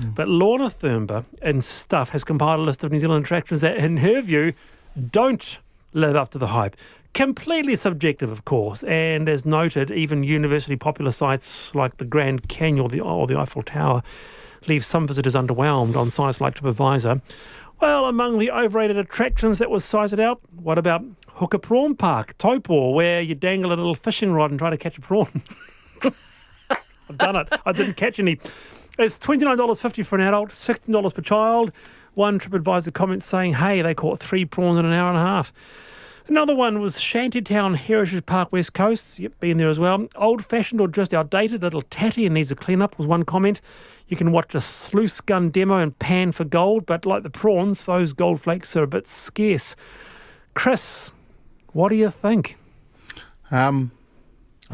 But Lorna Thurmber in Stuff has compiled a list of New Zealand attractions that, in her view, don't live up to the hype. Completely subjective, of course, and as noted, even university popular sites like the Grand Canyon or the Eiffel Tower leave some visitors underwhelmed. On sites like TripAdvisor, well, among the overrated attractions that was cited out, what about Hooker Prawn Park, Taupō, where you dangle a little fishing rod and try to catch a prawn? I've done it. I didn't catch any. It's $29.50 for an adult, $16 per child. One TripAdvisor comment saying, hey, they caught 3 prawns in an hour and a half. Another one was Shantytown Heritage Park, West Coast. Yep, been there as well. Old-fashioned or just outdated, little tatty and needs a clean-up was one comment. You can watch a sluice gun demo and pan for gold, but like the prawns, those gold flakes are a bit scarce. Chris, what do you think? I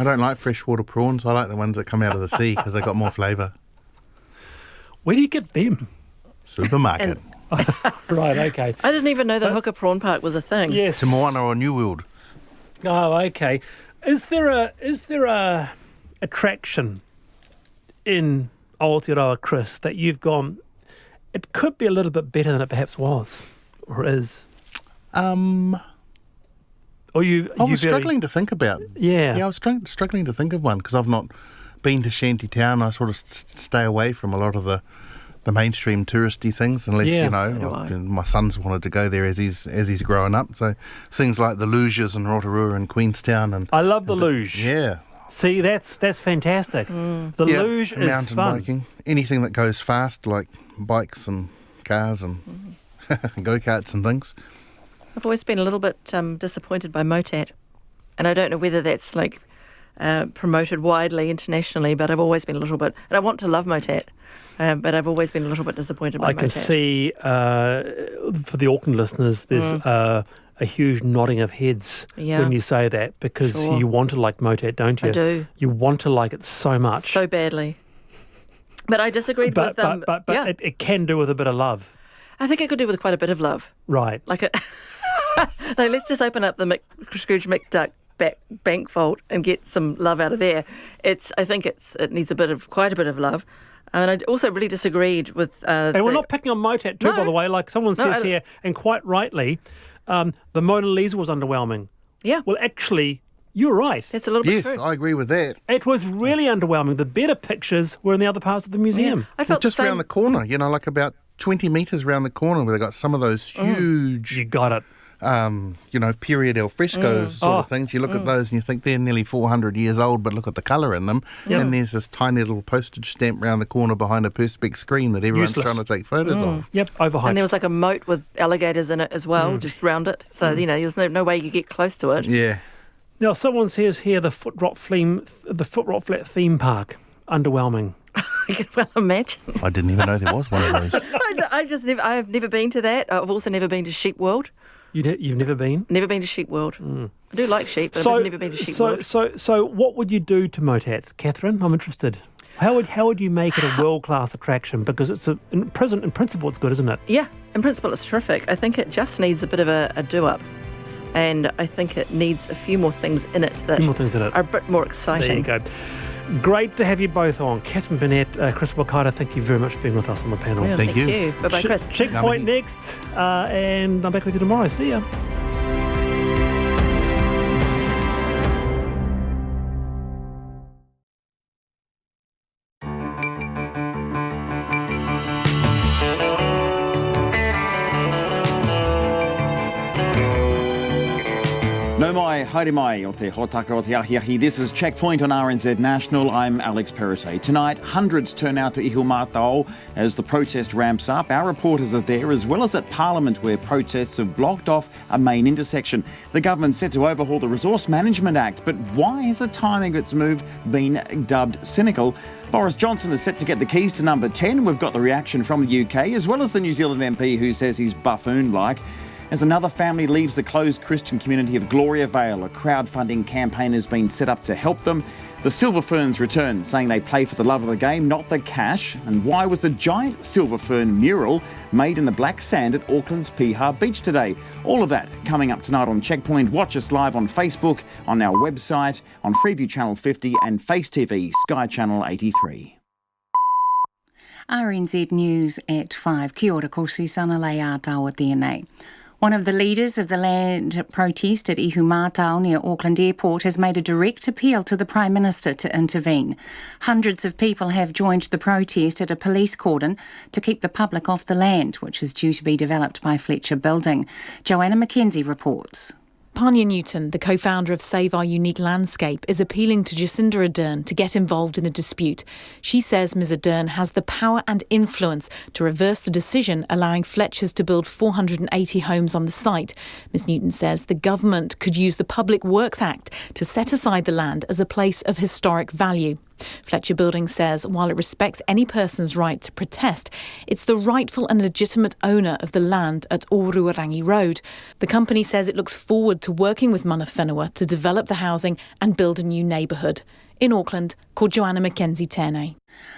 don't like freshwater prawns. I like the ones that come out of the sea because they got more flavour. Where do you get them? Supermarket. Right, okay. I didn't even know that Hooker Prawn Park was a thing. Yes. Te Moana or New World. Oh, okay. Is there a attraction in Aotearoa, Chris, that you've gone, it could be a little bit better than it perhaps was or is? I was struggling to think about. Yeah. Yeah, I was struggling to think of one because I've not been to Shantytown. I sort of stay away from a lot of the mainstream touristy things, unless Yes, you know my son's wanted to go there as he's growing up. So things like the luges in Rotorua and Queenstown, and I love the luge. Yeah, see, that's fantastic. The luge is mountain fun. biking, anything that goes fast, like bikes and cars and go karts and things. I've always been a little bit disappointed by Motat, and I don't know whether that's like promoted widely internationally, but I've always been a little bit, and I want to love Motat, but I've always been a little bit disappointed by Motat. I can see, for the Auckland listeners, there's a huge nodding of heads when you say that, because you want to like Motat, don't you? I do. You want to like it so much. So badly. But I disagreed with them. But it can do with a bit of love. I think it could do with quite a bit of love. Right. Like no, let's just open up the Scrooge McDuck bank vault and get some love out of there. I think it needs quite a bit of love. And I also really disagreed with... and we're not picking on Motat too, by the way. Like someone says here, and quite rightly, the Mona Lisa was underwhelming. Yeah. Well, actually, you're right. That's a little bit true. Yes, I agree with that. It was really underwhelming. The better pictures were in the other parts of the museum. Yeah. I felt just around the corner, like about 20 metres around the corner where they got some of those huge... You got it. Period al fresco sort of things. You look at those and you think they're nearly 400 years old, but look at the colour in them. Yep. And there's this tiny little postage stamp round the corner behind a perspex screen that everyone's trying to take photos of. Yep, overhyped. And there was like a moat with alligators in it as well, just round it. So, there's no way you could get close to it. Yeah. Now, someone says here the Foot Rot Flat theme park, underwhelming. I can well imagine. I didn't even know there was one of those. I've never been to that. I've also never been to Sheep World. You've never been? Never been to Sheep World. I do like sheep, but I've never been to Sheep World. So what would you do to Motat, Catherine? I'm interested. How would you make it a world-class attraction? Because in principle it's good, isn't it? Yeah, in principle it's terrific. I think it just needs a bit of a do-up. And I think it needs a few more things in it that are a bit more exciting. There you go. Great to have you both on. Catherine Burnett, Chris Wakata, thank you very much for being with us on the panel. Yeah, thank you. Bye-bye, Chris. Checkpoint next, and I'm back with you tomorrow. See ya. No mai, haere mai, o te hotaka o te ahiahi. This is Checkpoint on RNZ National. I'm Alex Perrottet. Tonight, hundreds turn out to Ihumātao as the protest ramps up. Our reporters are there, as well as at Parliament, where protests have blocked off a main intersection. The government's set to overhaul the Resource Management Act, but why has the timing of its move been dubbed cynical? Boris Johnson is set to get the keys to number 10. We've got the reaction from the UK, as well as the New Zealand MP who says he's buffoon-like. As another family leaves the closed Christian community of Gloria Vale, a crowdfunding campaign has been set up to help them. The Silver Ferns return, saying they play for the love of the game, not the cash. And why was a giant silver fern mural made in the black sand at Auckland's Piha Beach today? All of that coming up tonight on Checkpoint. Watch us live on Facebook, on our website, on Freeview Channel 50 and Face TV, Sky Channel 83. RNZ News at 5. Kia ora, ko Susana Lei a taua tēnei. One of the leaders of the land protest at Ihumātao near Auckland Airport has made a direct appeal to the Prime Minister to intervene. Hundreds of people have joined the protest at a police cordon to keep the public off the land, which is due to be developed by Fletcher Building. Joanna Mackenzie reports. Panya Newton, the co-founder of Save Our Unique Landscape, is appealing to Jacinda Ardern to get involved in the dispute. She says Ms Ardern has the power and influence to reverse the decision allowing Fletchers to build 480 homes on the site. Ms Newton says the government could use the Public Works Act to set aside the land as a place of historic value. Fletcher Building says while it respects any person's right to protest, it's the rightful and legitimate owner of the land at Oruarangi Road. The company says it looks forward to working with Mana Whenua to develop the housing and build a new neighbourhood. In Auckland, called Joanna Mackenzie tēnei.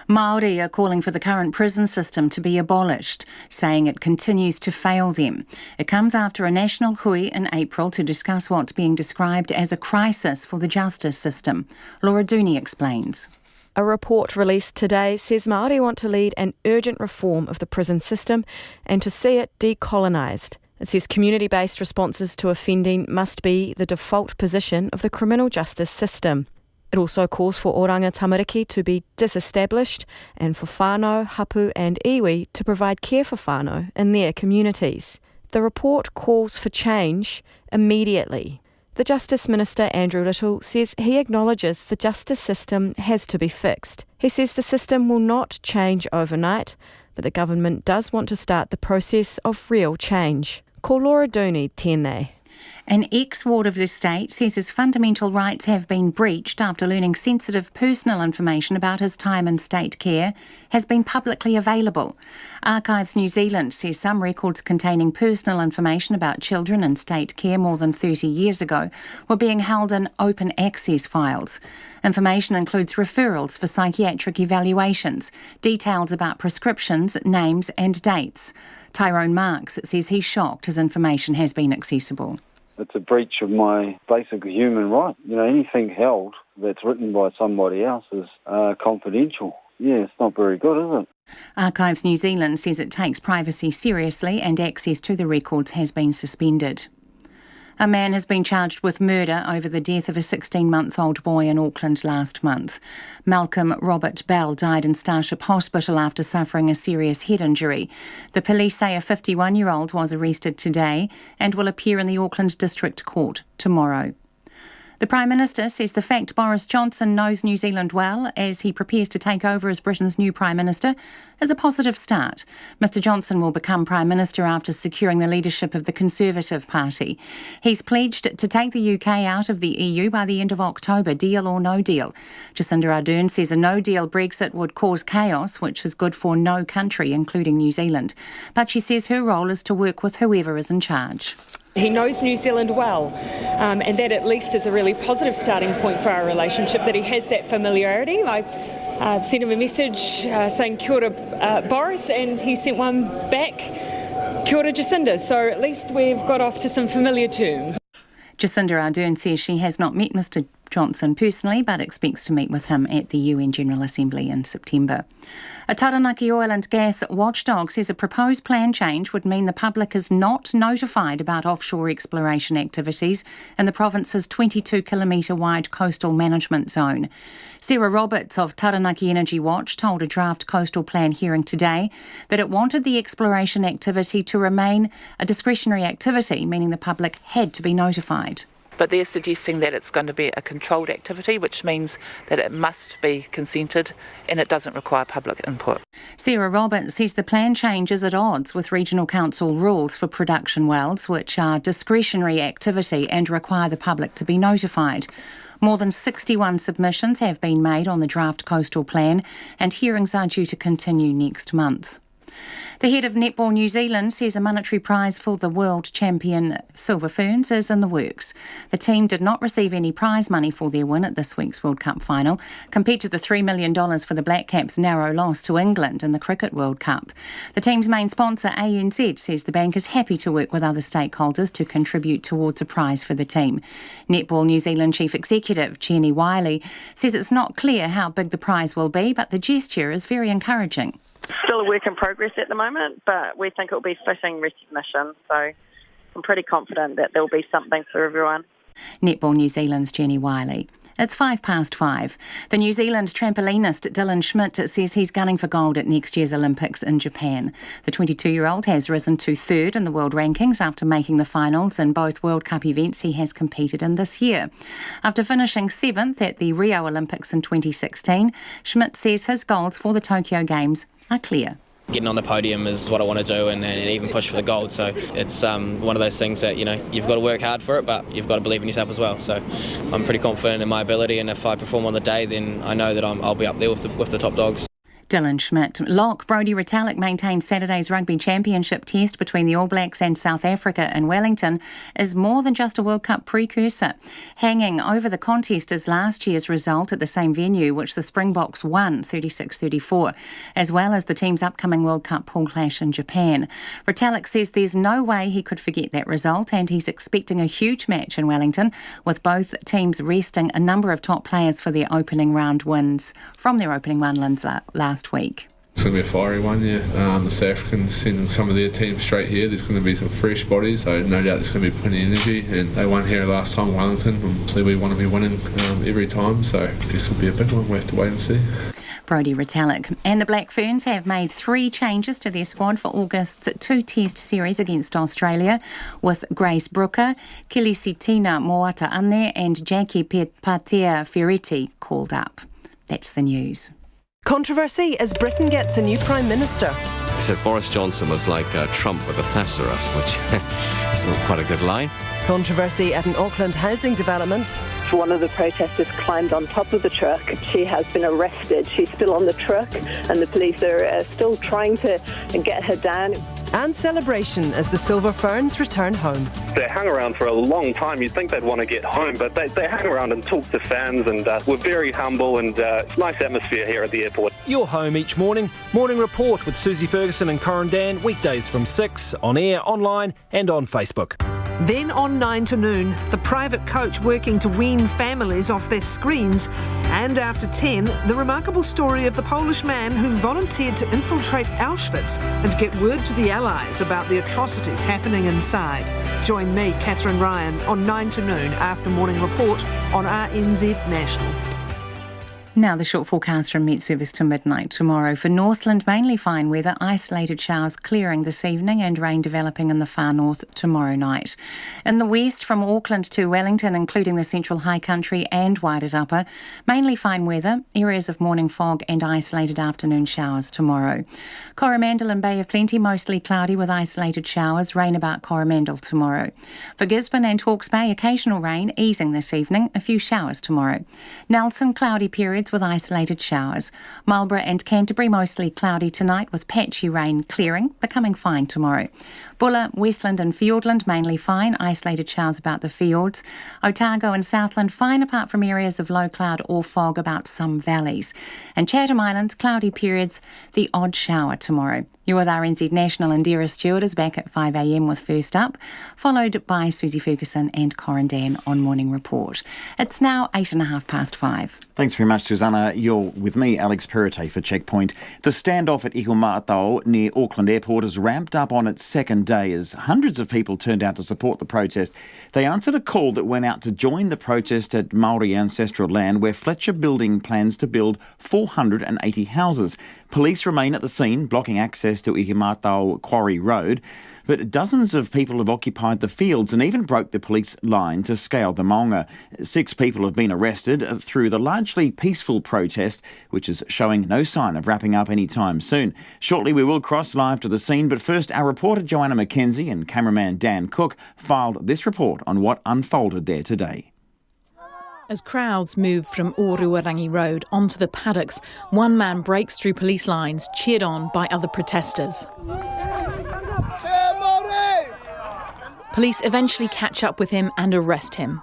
Maori are calling for the current prison system to be abolished, saying it continues to fail them. It comes after a national hui in April to discuss what's being described as a crisis for the justice system. Laura Dooney explains. A report released today says Māori want to lead an urgent reform of the prison system and to see it decolonised. It says community-based responses to offending must be the default position of the criminal justice system. It also calls for oranga tamariki to be disestablished and for whānau, hapu and iwi to provide care for whānau in their communities. The report calls for change immediately. The Justice Minister, Andrew Little, says he acknowledges the justice system has to be fixed. He says the system will not change overnight, but the government does want to start the process of real change. Ko Laura Dooney, tēnei. An ex-ward of the state says his fundamental rights have been breached after learning sensitive personal information about his time in state care has been publicly available. Archives New Zealand says some records containing personal information about children in state care more than 30 years ago were being held in open access files. Information includes referrals for psychiatric evaluations, details about prescriptions, names and dates. Tyrone Marks says he's shocked his information has been accessible. It's a breach of my basic human right. Anything held that's written by somebody else is confidential. Yeah, it's not very good, is it? Archives New Zealand says it takes privacy seriously and access to the records has been suspended. A man has been charged with murder over the death of a 16-month-old boy in Auckland last month. Malcolm Robert Bell died in Starship Hospital after suffering a serious head injury. The police say a 51-year-old was arrested today and will appear in the Auckland District Court tomorrow. The Prime Minister says the fact Boris Johnson knows New Zealand well as he prepares to take over as Britain's new Prime Minister is a positive start. Mr Johnson will become Prime Minister after securing the leadership of the Conservative Party. He's pledged to take the UK out of the EU by the end of October, deal or no deal. Jacinda Ardern says a no-deal Brexit would cause chaos, which is good for no country, including New Zealand. But she says her role is to work with whoever is in charge. He knows New Zealand well, and that at least is a really positive starting point for our relationship, that he has that familiarity. I sent him a message saying kia ora Boris, and he sent one back, kia ora Jacinda, so at least we've got off to some familiar terms. Jacinda Ardern says she has not met Mr Johnson personally, but expects to meet with him at the UN General Assembly in September. A Taranaki oil and gas watchdog says a proposed plan change would mean the public is not notified about offshore exploration activities in the province's 22-kilometre wide coastal management zone. Sarah Roberts of Taranaki Energy Watch told a draft coastal plan hearing today that it wanted the exploration activity to remain a discretionary activity, meaning the public had to be notified. But they're suggesting that it's going to be a controlled activity, which means that it must be consented and it doesn't require public input. Sarah Roberts says the plan change is at odds with Regional Council rules for production wells, which are discretionary activity and require the public to be notified. More than 61 submissions have been made on the draft coastal plan, and hearings are due to continue next month. The head of Netball New Zealand says a monetary prize for the world champion Silver Ferns is in the works. The team did not receive any prize money for their win at this week's World Cup final, compared to the $3 million for the Black Caps' narrow loss to England in the Cricket World Cup. The team's main sponsor, ANZ, says the bank is happy to work with other stakeholders to contribute towards a prize for the team. Netball New Zealand Chief Executive, Jenny Wiley, says it's not clear how big the prize will be, but the gesture is very encouraging. Still a work in progress at the moment, but we think it will be fitting recognition. So I'm pretty confident that there will be something for everyone. Netball New Zealand's Jenny Wiley. It's 5:05. The New Zealand trampolinist Dylan Schmidt says he's gunning for gold at next year's Olympics in Japan. The 22-year-old has risen to third in the world rankings after making the finals in both World Cup events he has competed in this year. After finishing 7th at the Rio Olympics in 2016, Schmidt says his goals for the Tokyo Games are clear. Getting on the podium is what I want to do and even push for the gold. So it's one of those things that, you've got to work hard for it, but you've got to believe in yourself as well. So I'm pretty confident in my ability, and if I perform on the day, then I know that I'll be up there with the top dogs. Dylan Schmidt. Lock Brodie Retallick maintained Saturday's rugby championship test between the All Blacks and South Africa in Wellington is more than just a World Cup precursor. Hanging over the contest is last year's result at the same venue, which the Springboks won 36-34, as well as the team's upcoming World Cup pool clash in Japan. Retallick says there's no way he could forget that result, and he's expecting a huge match in Wellington, with both teams resting a number of top players for their opening round wins last week. It's going to be a fiery one, yeah. The South Africans sending some of their teams straight here. There's going to be some fresh bodies, so no doubt there's going to be plenty of energy. And they won here last time in Wellington. Obviously, we want to be winning every time, so this will be a big one. We'll have to wait and see. Brodie Retallick. And the Black Ferns have made 3 changes to their squad for August's 2-test series against Australia, with Grace Brooker, Kilisitina Moata-Ane and Jackie Patea Ferretti called up. That's the news. Controversy as Britain gets a new Prime Minister. He said Boris Johnson was like Trump with a thesaurus, which is quite a good line. Controversy at an Auckland housing development. One of the protesters climbed on top of the truck. She has been arrested. She's still on the truck, and the police are still trying to get her down. And celebration as the Silver Ferns return home. They hung around for a long time. You'd think they'd want to get home, but they hung around and talked to fans and were very humble, and it's a nice atmosphere here at the airport. You're home each morning. Morning Report with Susie Ferguson and Corin Dan, weekdays from 6, on air, online and on Facebook. Then on 9 to noon, the private coach working to wean families off their screens. And after 10, the remarkable story of the Polish man who volunteered to infiltrate Auschwitz and get word to the Allies about the atrocities happening inside. Join me, Catherine Ryan, on 9 to noon after Morning Report on RNZ National. Now the short forecast from Met Service to midnight tomorrow. For Northland, mainly fine weather, isolated showers clearing this evening and rain developing in the far north tomorrow night. In the west, from Auckland to Wellington, including the central high country and Wairarapa, mainly fine weather, areas of morning fog and isolated afternoon showers tomorrow. Coromandel and Bay of Plenty, mostly cloudy with isolated showers, rain about Coromandel tomorrow. For Gisborne and Hawke's Bay, occasional rain, easing this evening, a few showers tomorrow. Nelson, cloudy periods with isolated showers. Marlborough and Canterbury mostly cloudy tonight with patchy rain clearing, becoming fine tomorrow. Bulla, Westland and Fiordland mainly fine, isolated showers about the fiords. Otago and Southland fine apart from areas of low cloud or fog about some valleys. And Chatham Islands, cloudy periods, the odd shower tomorrow. You're with RNZ National, and Dara Stewart is back at 5 a.m. with First Up, followed by Susie Ferguson and Corin Dan on Morning Report. It's now 5:08. Thanks very much, Susanna. You're with me, Alex Perrottet, for Checkpoint. The standoff at Ihumatao near Auckland Airport has ramped up on its second day as hundreds of people turned out to support the protest. They answered a call that went out to join the protest at Maori ancestral land, where Fletcher Building plans to build 480 houses. Police remain at the scene, blocking access to Ihumatao Quarry Road. But dozens of people have occupied the fields and even broke the police line to scale the maunga. 6 people have been arrested through the largely peaceful protest, which is showing no sign of wrapping up anytime soon. Shortly we will cross live to the scene, but first our reporter Joanna McKenzie and cameraman Dan Cook filed this report on what unfolded there today. As crowds move from Oruarangi Road onto the paddocks, one man breaks through police lines, cheered on by other protesters. Police eventually catch up with him and arrest him.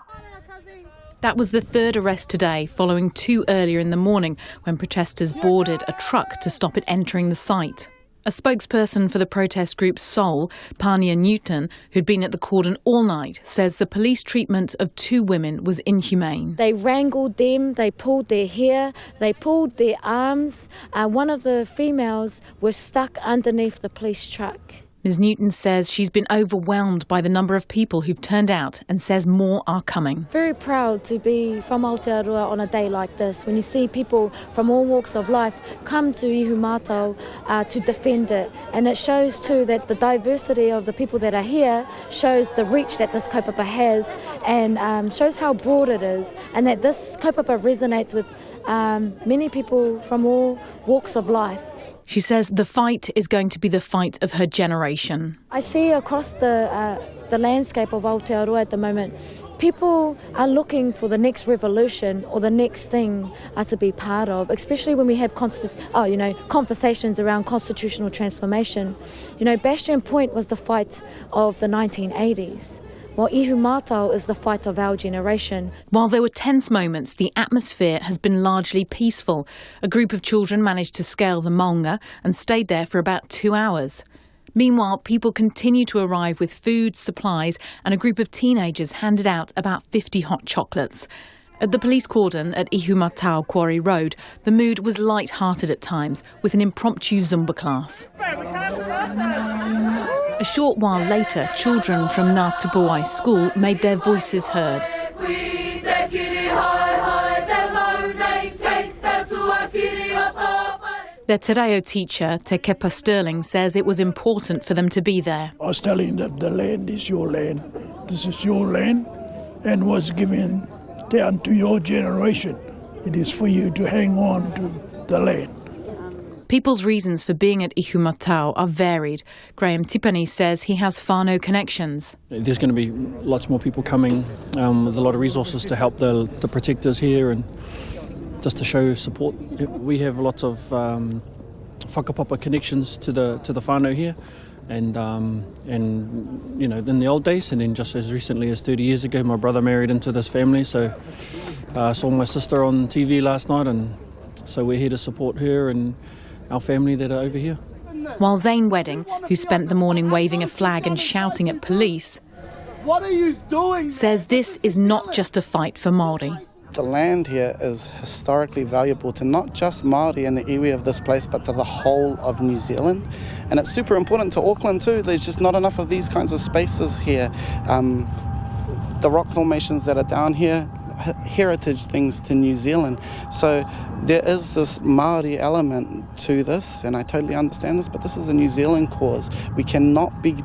That was the 3rd arrest today, following 2 earlier in the morning when protesters boarded a truck to stop it entering the site. A spokesperson for the protest group Soul, Pania Newton, who'd been at the cordon all night, says the police treatment of 2 women was inhumane. They wrangled them, they pulled their hair, they pulled their arms. One of the females was stuck underneath the police truck. Ms Newton says she's been overwhelmed by the number of people who've turned out and says more are coming. Very proud to be from Aotearoa on a day like this, when you see people from all walks of life come to Ihumātao to defend it. And it shows too that the diversity of the people that are here shows the reach that this kaupapa has, and shows how broad it is, and that this kaupapa resonates with many people from all walks of life. She says the fight is going to be the fight of her generation. I see across the landscape of Aotearoa at the moment, people are looking for the next revolution or the next thing to be part of, especially when we have conversations around constitutional transformation. Bastion Point was the fight of the 1980s. Well, Ihumātao is the fight of our generation. While there were tense moments, the atmosphere has been largely peaceful. A group of children managed to scale the maunga and stayed there for about 2 hours. Meanwhile, people continue to arrive with food, supplies, and a group of teenagers handed out about 50 hot chocolates. At the police cordon at Ihumātao Quarry Road, the mood was light-hearted at times, with an impromptu Zumba class. A short while later, children from Ngā Tupuai School made their voices heard. Their te reo teacher, Te Kepa Sterling, says it was important for them to be there. I was telling them the land is your land. This is your land and was given down to your generation. It is for you to hang on to the land. People's reasons for being at Ihumātao are varied. Graham Tipani says he has whānau connections. There's going to be lots more people coming with a lot of resources to help the protectors here and just to show support. We have lots of whakapapa connections to the whānau here, and in the old days, and then just as recently as 30 years ago, my brother married into this family, so I saw my sister on TV last night, and so we're here to support her and our family that are over here. While Zane Wedding, who spent the morning waving a flag and shouting at police, "What are you doing?" says this is not just a fight for Maori. The land here is historically valuable to not just Maori and the iwi of this place, but to the whole of New Zealand. And it's super important to Auckland too. There's just not enough of these kinds of spaces here. The rock formations that are down here, heritage things to New Zealand. So there is this Maori element to this, and I totally understand this, but this is a New Zealand cause. We cannot be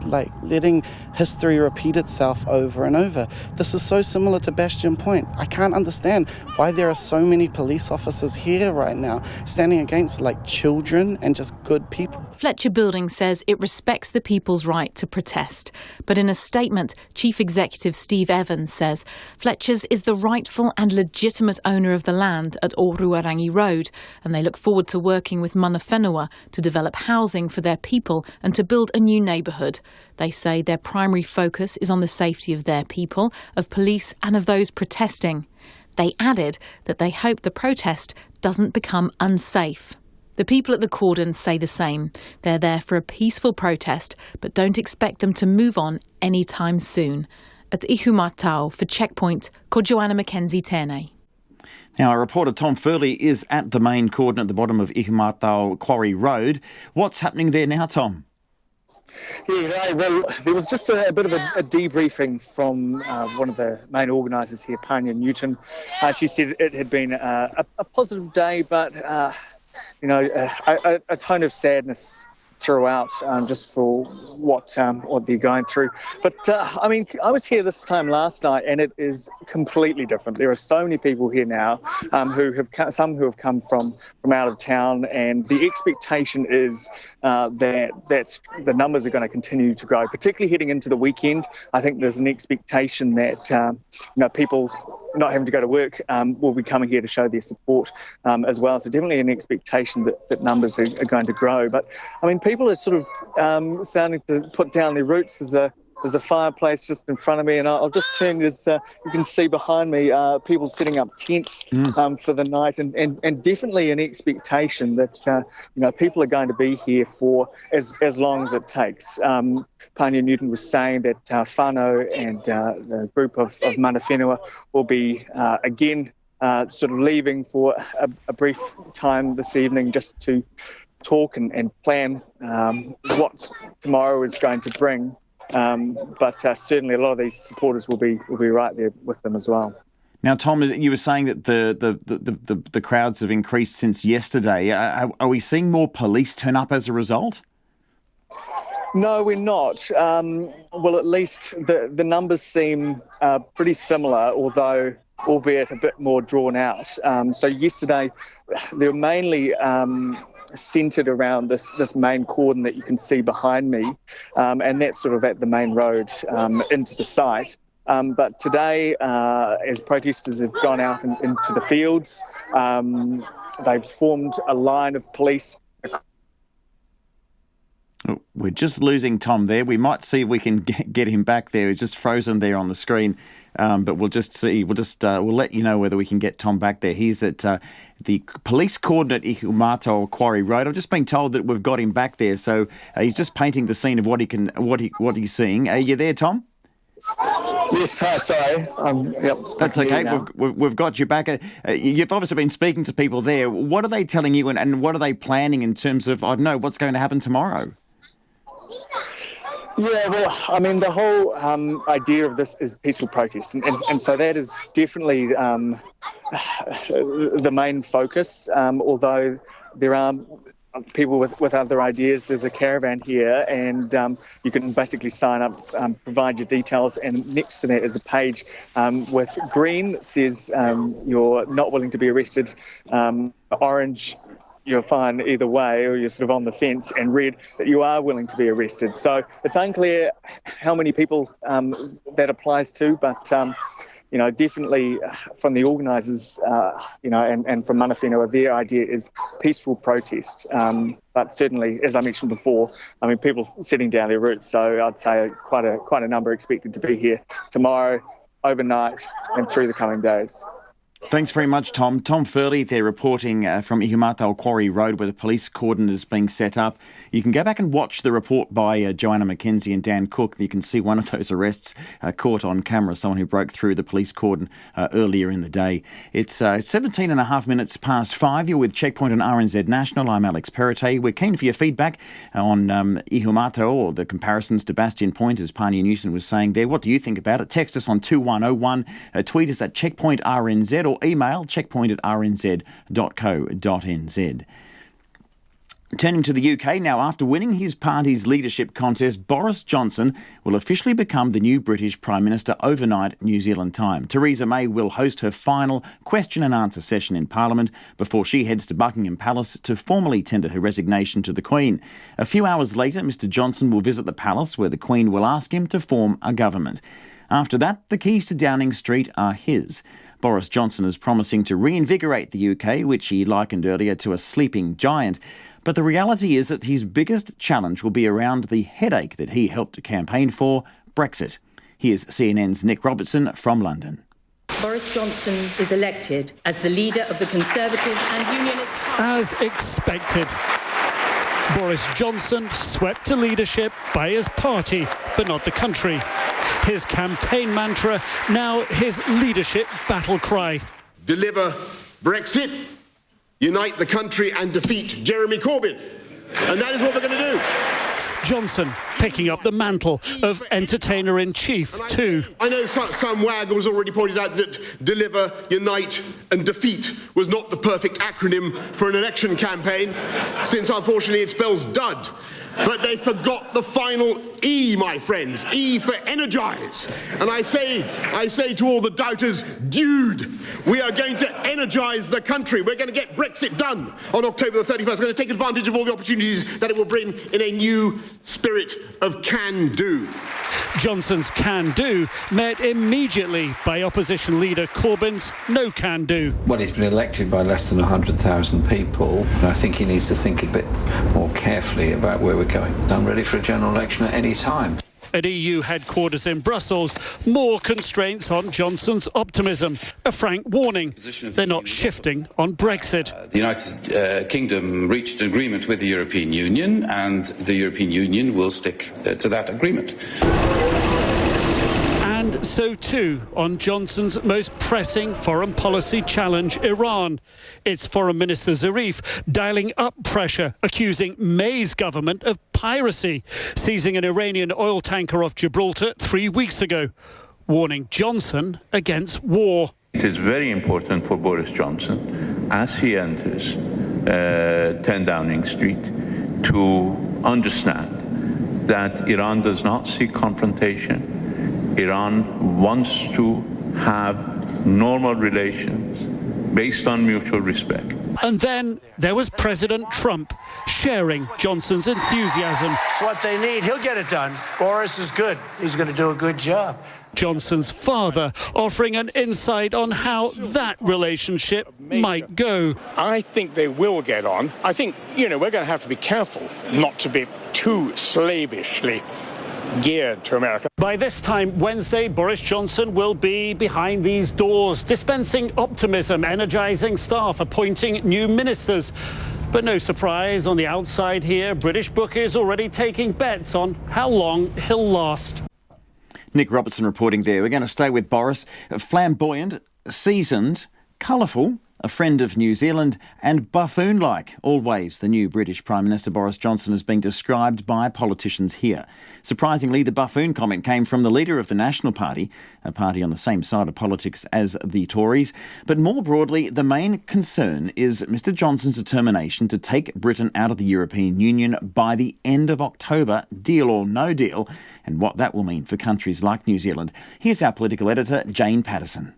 letting history repeat itself over and over. This is so similar to Bastion Point. I can't understand why there are so many police officers here right now standing against children and just good people. Fletcher Building says it respects the people's right to protest. But in a statement, Chief Executive Steve Evans says Fletcher's is the rightful and legitimate owner of the land at Oruarangi Road, and they look forward to working with mana whenua to develop housing for their people and to build a new neighbourhood. They say their primary focus is on the safety of their people, of police and of those protesting. They added that they hope the protest doesn't become unsafe. The people at the cordon say the same. They're there for a peaceful protest, but don't expect them to move on anytime soon. At Ihumātao for Checkpoint, ko Joanna Mackenzie tēnei. Now, our reporter Tom Furley is at the main cordon at the bottom of Ihumātao Quarry Road. What's happening there now, Tom? Yeah, well, there was just a bit of a debriefing from one of the main organisers here, Pania Newton. She said it had been a positive day, but a tone of sadness throughout, just for what they're going through. But I was here this time last night, and it is completely different. There are so many people here now who have come from out of town, and the expectation is that the numbers are going to continue to grow, particularly heading into the weekend. I think there's an expectation that people not having to go to work will be coming here to show their support as well. So definitely an expectation that numbers are going to grow. But people are sort of starting to put down their roots. There's there's a fireplace just in front of me, and I'll just turn this. You can see behind me people setting up tents for the night, and definitely an expectation that people are going to be here for as long as it takes. Pania Newton was saying that whānau and the group of mana whenua will be again sort of leaving for a brief time this evening just to talk and plan what tomorrow is going to bring. But certainly a lot of these supporters will be right there with them as well. Now, Tom, you were saying that the crowds have increased since yesterday. Are we seeing more police turn up as a result? No, we're not. Well, at least the numbers seem pretty similar, although albeit a bit more drawn out. So yesterday, they were mainly centred around this main cordon that you can see behind me, and that's sort of at the main road into the site. But today, as protesters have gone out into the fields, they've formed a line of police. Oh, we're just losing Tom there. We might see if we can get him back there. He's just frozen there on the screen. But we'll just see. We'll let you know whether we can get Tom back there. He's at the police cordon at Ihumātao Quarry Road. I've just been told that we've got him back there, so he's just painting the scene of what he's seeing. Are you there, Tom? Yes, hi, sorry. Yep. That's okay. We've got you back. You've obviously been speaking to people there. What are they telling you, and what are they planning in terms of, I don't know, what's going to happen tomorrow? Yeah, well, I mean, the whole idea of this is peaceful protest, and so that is definitely the main focus, although there are people with other ideas. There's a caravan here, and you can basically sign up, provide your details, and next to that is a page with green that says you're not willing to be arrested, orange you're fine either way, or you're sort of on the fence, and red that you are willing to be arrested. So it's unclear how many people that applies to, but definitely from the organisers, and from mana whenua, their idea is peaceful protest. But certainly, as I mentioned before, I mean, people setting down their roots. So I'd say quite a number expected to be here tomorrow, overnight, and through the coming days. Thanks very much, Tom. Tom Furley there reporting from Ihumātao Quarry Road, where the police cordon is being set up. You can go back and watch the report by Joanna McKenzie and Dan Cook. You can see one of those arrests caught on camera, someone who broke through the police cordon earlier in the day. It's 17 and a half minutes past 5. You're with Checkpoint on RNZ National. I'm Alex Perrottet. We're keen for your feedback on Ihumātao, or the comparisons to Bastion Point, as Pania Newton was saying there. What do you think about it? Text us on 2101, tweet us at Checkpoint RNZ, or email checkpoint@rnz.co.nz. Turning to the UK now, after winning his party's leadership contest, Boris Johnson will officially become the new British Prime Minister overnight New Zealand time. Theresa May will host her final question and answer session in Parliament before she heads to Buckingham Palace to formally tender her resignation to the Queen. A few hours later, Mr Johnson will visit the palace, where the Queen will ask him to form a government. After that, the keys to Downing Street are his. Boris Johnson is promising to reinvigorate the UK, which he likened earlier to a sleeping giant. But the reality is that his biggest challenge will be around the headache that he helped to campaign for, Brexit. Here's CNN's Nick Robertson from London. Boris Johnson is elected as the leader of the Conservative and Unionist Party. As expected, Boris Johnson swept to leadership by his party, but not the country. His campaign mantra, now his leadership battle cry. Deliver Brexit, unite the country and defeat Jeremy Corbyn. And that is what we're going to do. Johnson picking up the mantle of entertainer-in-chief too. I know some wag has already pointed out that deliver, unite and defeat was not the perfect acronym for an election campaign, since unfortunately it spells dud. But they forgot the final E, my friends. E for energize. And I say to all the doubters, dude, we are going to energize the country. We're going to get Brexit done on October the 31st. We're going to take advantage of all the opportunities that it will bring in a new spirit of can-do. Johnson's can-do met immediately by opposition leader Corbyn's no can-do. Well, he's been elected by less than 100,000 people, and I think he needs to think a bit more carefully about where we're going. I'm ready for a general election at any time. At EU headquarters in Brussels, more constraints on Johnson's optimism. A frank warning, they're not shifting on Brexit. The United Kingdom reached an agreement with the European Union, and the European Union will stick to that agreement. And so too on Johnson's most pressing foreign policy challenge, Iran. Its Foreign Minister Zarif dialing up pressure, accusing May's government of piracy, seizing an Iranian oil tanker off Gibraltar 3 weeks ago, warning Johnson against war. It is very important for Boris Johnson, as he enters 10 Downing Street, to understand that Iran does not seek confrontation. Iran wants to have normal relations based on mutual respect. And then there was President Trump sharing Johnson's enthusiasm. It's what they need. He'll get it done. Boris is good. He's going to do a good job. Johnson's father offering an insight on how that relationship might go. I think they will get on. I think, we're going to have to be careful not to be too slavishly geared to America. By this time Wednesday, Boris Johnson will be behind these doors, dispensing optimism, energising staff, appointing new ministers. But no surprise, on the outside here, British bookies already taking bets on how long he'll last. Nick Robertson reporting there. We're going to stay with Boris. Flamboyant, seasoned, colourful, a friend of New Zealand and buffoon-like. Always the new British Prime Minister Boris Johnson is being described by politicians here. Surprisingly, the buffoon comment came from the leader of the National Party, a party on the same side of politics as the Tories. But more broadly, the main concern is Mr Johnson's determination to take Britain out of the European Union by the end of October, deal or no deal, and what that will mean for countries like New Zealand. Here's our political editor, Jane Patterson.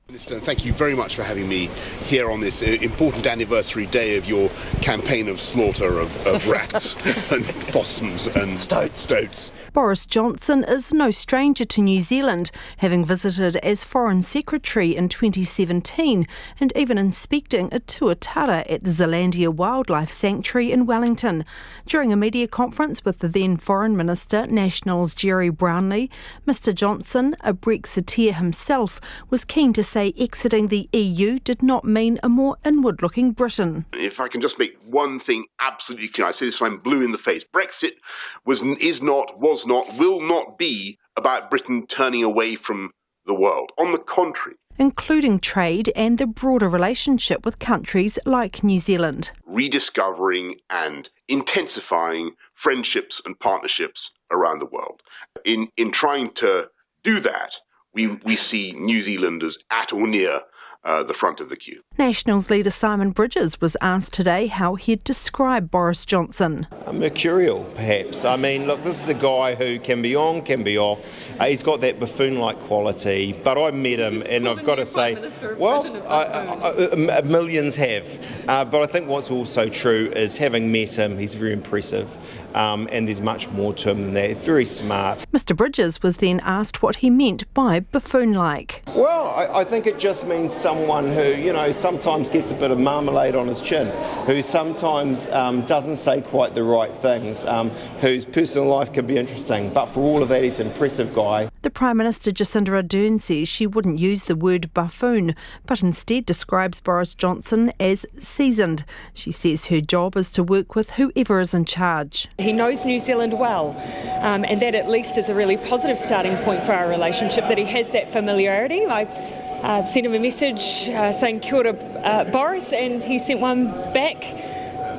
Minister, thank you very much for having me here on this important anniversary day of your campaign of slaughter of rats and possums and stoats. Boris Johnson is no stranger to New Zealand, having visited as Foreign Secretary in 2017 and even inspecting a tuatara at the Zealandia Wildlife Sanctuary in Wellington. During a media conference with the then Foreign Minister, Nationals Jerry Brownlee, Mr Johnson, a Brexiteer himself, was keen to say exiting the EU did not mean a more inward-looking Britain. If I can just make one thing absolutely clear, I say this when I'm blue in the face. Brexit was not, will not be about Britain turning away from the world. On the contrary. Including trade and the broader relationship with countries like New Zealand. Rediscovering and intensifying friendships and partnerships around the world. In trying to do that, we see New Zealanders at or near the front of the queue. Nationals leader Simon Bridges was asked today how he'd describe Boris Johnson. Mercurial, perhaps. I mean, look, this is a guy who can be on, can be off. He's got that buffoon-like quality, but I met him and I've got to say, well, millions have. But I think what's also true is having met him, he's very impressive. And there's much more to him than that. Very smart. Mr Bridges was then asked what he meant by buffoon-like. Well, I think it just means someone who, sometimes gets a bit of marmalade on his chin, who sometimes doesn't say quite the right things, whose personal life can be interesting, but for all of that, he's an impressive guy. The Prime Minister Jacinda Ardern says she wouldn't use the word buffoon, but instead describes Boris Johnson as seasoned. She says her job is to work with whoever is in charge. He knows New Zealand well, and that at least is a really positive starting point for our relationship, that he has that familiarity. I sent him a message saying kia ora Boris, and he sent one back,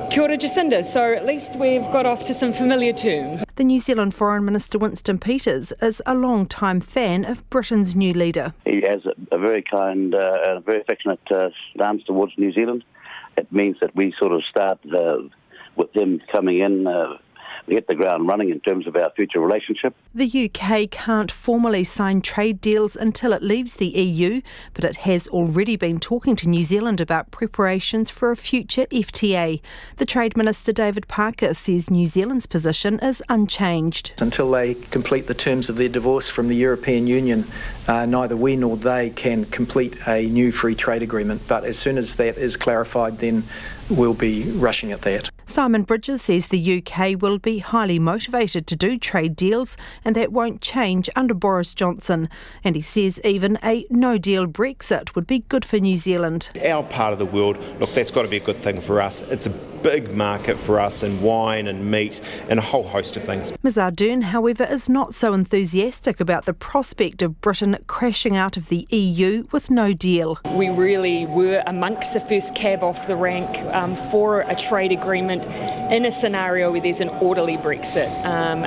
kia ora Jacinda, so at least we've got off to some familiar terms. The New Zealand Foreign Minister Winston Peters is a long-time fan of Britain's new leader. He has a very kind and very affectionate stance towards New Zealand. It means that we sort of start with him coming in, hit the ground running in terms of our future relationship. The UK can't formally sign trade deals until it leaves the EU, but it has already been talking to New Zealand about preparations for a future FTA. The Trade Minister David Parker says New Zealand's position is unchanged. Until they complete the terms of their divorce from the European Union, neither we nor they can complete a new free trade agreement. But as soon as that is clarified, then we'll be rushing at that. Simon Bridges says the UK will be highly motivated to do trade deals and that won't change under Boris Johnson. And he says even a no-deal Brexit would be good for New Zealand. Our part of the world, look, that's got to be a good thing for us. It's a big market for us in wine and meat and a whole host of things. Ms Ardern, however, is not so enthusiastic about the prospect of Britain crashing out of the EU with no deal. We really were amongst the first cab off the rank for a trade agreement in a scenario where there's an orderly Brexit.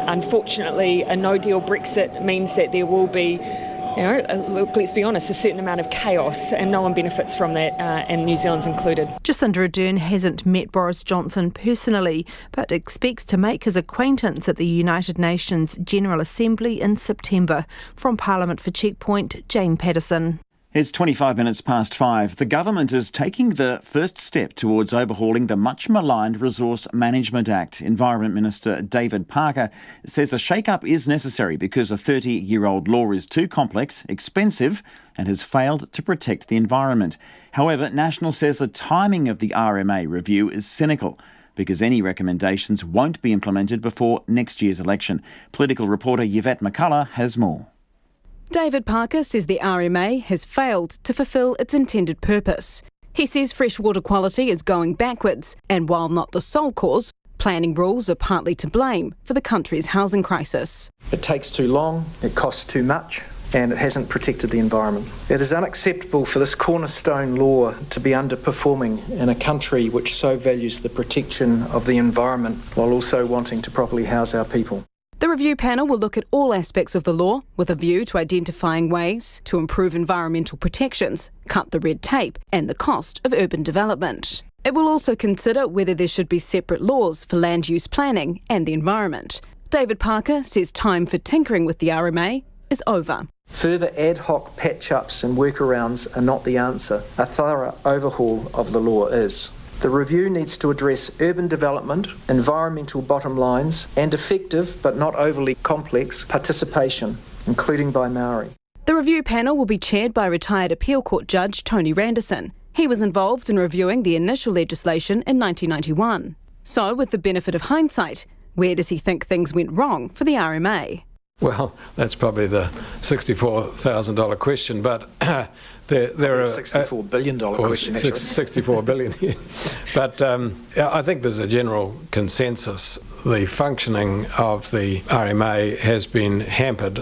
Unfortunately, a no-deal Brexit means that there will be, let's be honest, a certain amount of chaos, and no one benefits from that, and New Zealand's included. Jacinda Ardern hasn't met Boris Johnson personally, but expects to make his acquaintance at the United Nations General Assembly in September. From Parliament for Checkpoint, Jane Patterson. It's 25 minutes past 5. The government is taking the first step towards overhauling the much-maligned Resource Management Act. Environment Minister David Parker says a shake-up is necessary because a 30-year-old law is too complex, expensive and has failed to protect the environment. However, National says the timing of the RMA review is cynical because any recommendations won't be implemented before next year's election. Political reporter Yvette McCullough has more. David Parker says the RMA has failed to fulfil its intended purpose. He says freshwater quality is going backwards, and while not the sole cause, planning rules are partly to blame for the country's housing crisis. It takes too long, it costs too much, and it hasn't protected the environment. It is unacceptable for this cornerstone law to be underperforming in a country which so values the protection of the environment while also wanting to properly house our people. The review panel will look at all aspects of the law with a view to identifying ways to improve environmental protections, cut the red tape and the cost of urban development. It will also consider whether there should be separate laws for land use planning and the environment. David Parker says time for tinkering with the RMA is over. Further ad hoc patch-ups and workarounds are not the answer. A thorough overhaul of the law is. The review needs to address urban development, environmental bottom lines, and effective but not overly complex participation, including by Maori. The review panel will be chaired by retired appeal court judge Tony Randerson. He was involved in reviewing the initial legislation in 1991. So, with the benefit of hindsight, where does he think things went wrong for the RMA? Well, that's probably the $64,000 question, but there are $64 billion question. Actually. $64 billion. Yeah. But I think there's a general consensus. The functioning of the RMA has been hampered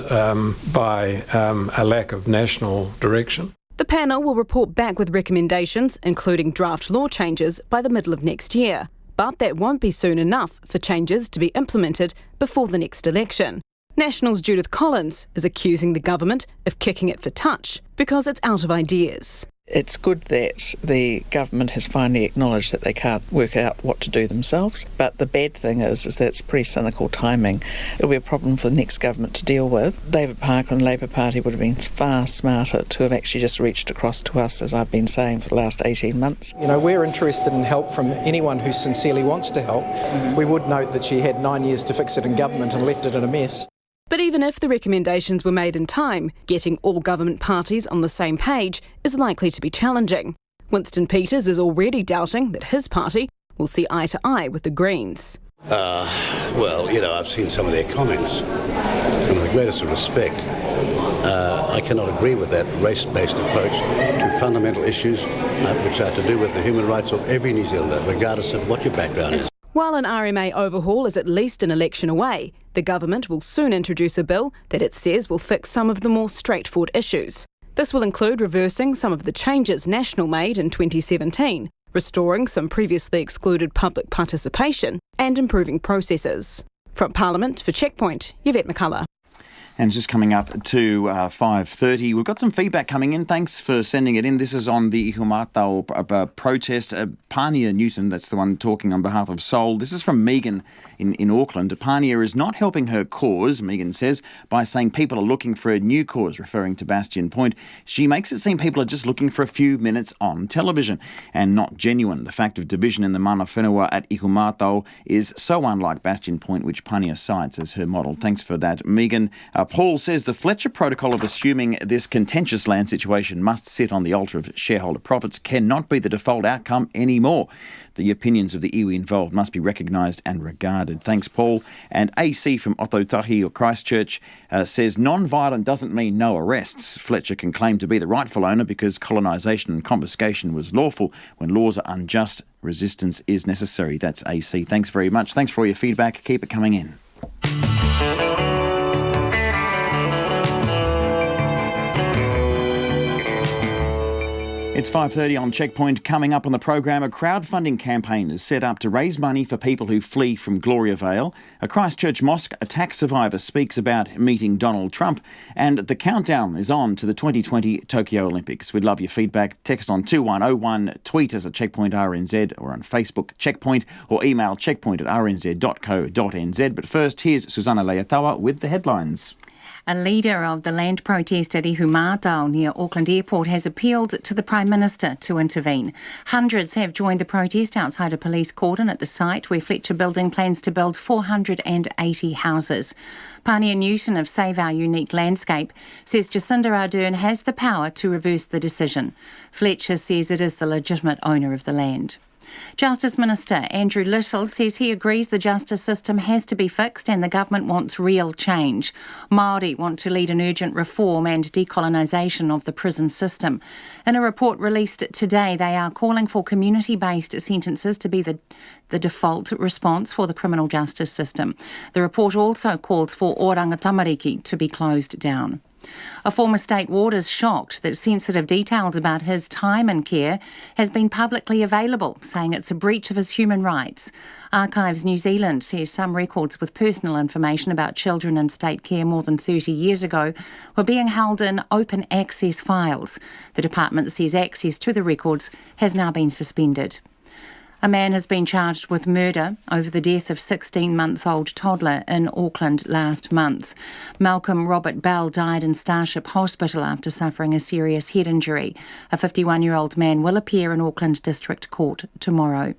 by a lack of national direction. The panel will report back with recommendations, including draft law changes, by the middle of next year. But that won't be soon enough for changes to be implemented before the next election. National's Judith Collins is accusing the government of kicking it for touch because it's out of ideas. It's good that the government has finally acknowledged that they can't work out what to do themselves, but the bad thing is that it's pretty cynical timing. It'll be a problem for the next government to deal with. David Parker and the Labour Party would have been far smarter to have actually just reached across to us, as I've been saying for the last 18 months. We're interested in help from anyone who sincerely wants to help. We would note that she had 9 years to fix it in government and left it in a mess. But even if the recommendations were made in time, getting all government parties on the same page is likely to be challenging. Winston Peters is already doubting that his party will see eye to eye with the Greens. I've seen some of their comments, and with the greatest of respect, I cannot agree with that race-based approach to fundamental issues which are to do with the human rights of every New Zealander, regardless of what your background is. While an RMA overhaul is at least an election away, the government will soon introduce a bill that it says will fix some of the more straightforward issues. This will include reversing some of the changes National made in 2017, restoring some previously excluded public participation, and improving processes. From Parliament for Checkpoint, Yvette McCullough. And just coming up to 5:30, we've got some feedback coming in. Thanks for sending it in. This is on the Iho Mātao protest. Pania Newton, that's the one talking on behalf of Soul. This is from Megan in Auckland. Pania is not helping her cause, Megan says, by saying people are looking for a new cause, referring to Bastion Point. She makes it seem people are just looking for a few minutes on television and not genuine. The fact of division in the mana whenua at Iho Mātao is so unlike Bastion Point, which Pania cites as her model. Thanks for that, Megan. Paul says the Fletcher protocol of assuming this contentious land situation must sit on the altar of shareholder profits cannot be the default outcome anymore. The opinions of the iwi involved must be recognised and regarded. Thanks, Paul. And AC from Otautahi or Christchurch says non-violent doesn't mean no arrests. Fletcher can claim to be the rightful owner because colonisation and confiscation was lawful. When laws are unjust, resistance is necessary. That's AC. Thanks very much. Thanks for all your feedback. Keep it coming in. It's 5:30 on Checkpoint. Coming up on the program, a crowdfunding campaign is set up to raise money for people who flee from Gloria Vale. A Christchurch Mosque attack survivor speaks about meeting Donald Trump. And the countdown is on to the 2020 Tokyo Olympics. We'd love your feedback. Text on 2101, tweet us at Checkpoint RNZ or on Facebook Checkpoint, or email checkpoint@rnz.co.nz. But first, here's Susanna Leatawa with the headlines. A leader of the land protest at Ihumātao near Auckland Airport has appealed to the Prime Minister to intervene. Hundreds have joined the protest outside a police cordon at the site where Fletcher Building plans to build 480 houses. Pania Newton of Save Our Unique Landscape says Jacinda Ardern has the power to reverse the decision. Fletcher says it is the legitimate owner of the land. Justice Minister Andrew Little says he agrees the justice system has to be fixed and the government wants real change. Maori want to lead an urgent reform and decolonisation of the prison system. In a report released today, they are calling for community-based sentences to be the default response for the criminal justice system. The report also calls for Oranga Tamariki to be closed down. A former state ward is shocked that sensitive details about his time in care has been publicly available, saying it's a breach of his human rights. Archives New Zealand says some records with personal information about children in state care more than 30 years ago were being held in open access files. The department says access to the records has now been suspended. A man has been charged with murder over the death of 16-month-old toddler in Auckland last month. Malcolm Robert Bell died in Starship Hospital after suffering a serious head injury. A 51-year-old man will appear in Auckland District Court tomorrow.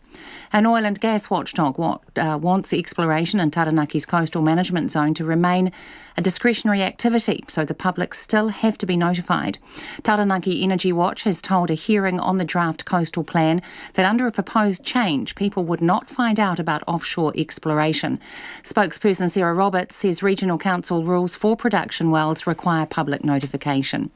An oil and gas watchdog wants exploration in Taranaki's coastal management zone to remain a discretionary activity, so the public still have to be notified. Taranaki Energy Watch has told a hearing on the draft coastal plan that under a proposed change, people would not find out about offshore exploration. Spokesperson Sarah Roberts says regional council rules for production wells require public notification.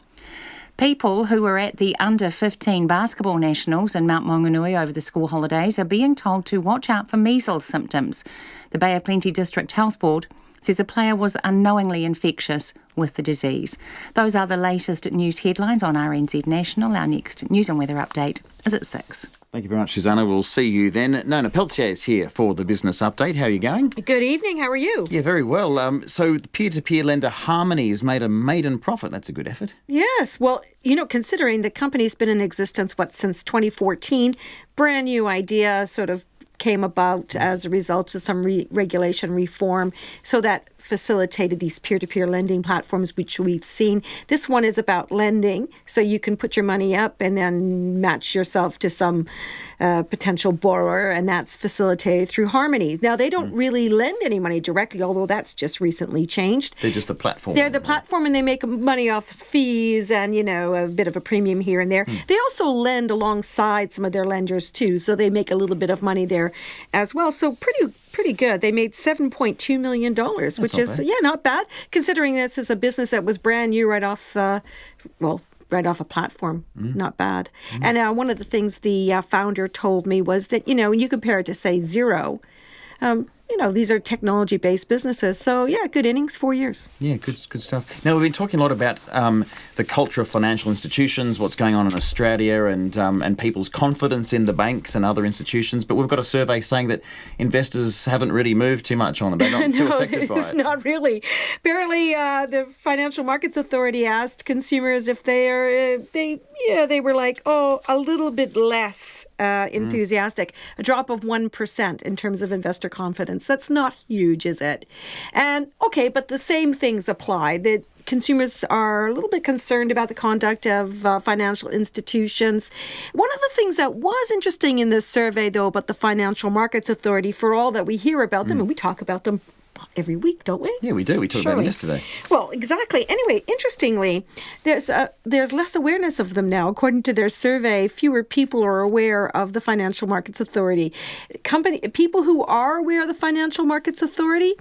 People who were at the under-15 basketball nationals in Mount Maunganui over the school holidays are being told to watch out for measles symptoms. The Bay of Plenty District Health Board says a player was unknowingly infectious with the disease. Those are the latest news headlines on RNZ National. Our next news and weather update is at 6. Thank you very much, Susanna. We'll see you then. Nona Peltier is here for the business update. How are you going? Good evening. How are you? Yeah, very well. So the peer-to-peer lender Harmony has made a maiden profit. That's a good effort. Yes. Well, considering the company's been in existence, since 2014, brand new idea, sort of came about as a result of some regulation reform, so that facilitated these peer-to-peer lending platforms, which we've seen. This one is about lending, so you can put your money up and then match yourself to some potential borrower, and that's facilitated through Harmony. Now, they don't really lend any money directly, although that's just recently changed. They're just the platform. They're the platform, and they make money off fees and, a bit of a premium here and there. They also lend alongside some of their lenders, too, so they make a little bit of money there as well. So pretty good. They made $7.2 million, which is, not bad, considering this is a business that was brand new right off a platform. Not bad. And one of the things the founder told me was that, when you compare it to, say, Xero, these are technology-based businesses. So, good innings, 4 years. Yeah, good stuff. Now, we've been talking a lot about the culture of financial institutions, what's going on in Australia, and people's confidence in the banks and other institutions. But we've got a survey saying that investors haven't really moved too much on it. They're not too affected by it. Not really. Apparently, the Financial Markets Authority asked consumers if they were like, a little bit less enthusiastic. A drop of 1% in terms of investor confidence. That's not huge, is it? And, but the same things apply. The consumers are a little bit concerned about the conduct of financial institutions. One of the things that was interesting in this survey, though, about the Financial Markets Authority, for all that we hear about them, and we talk about them every week, don't we? Yeah, we do. We talked about them yesterday. Well, exactly. Anyway, interestingly, there's less awareness of them now. According to their survey, fewer people are aware of the Financial Markets Authority. People who are aware of the Financial Markets Authority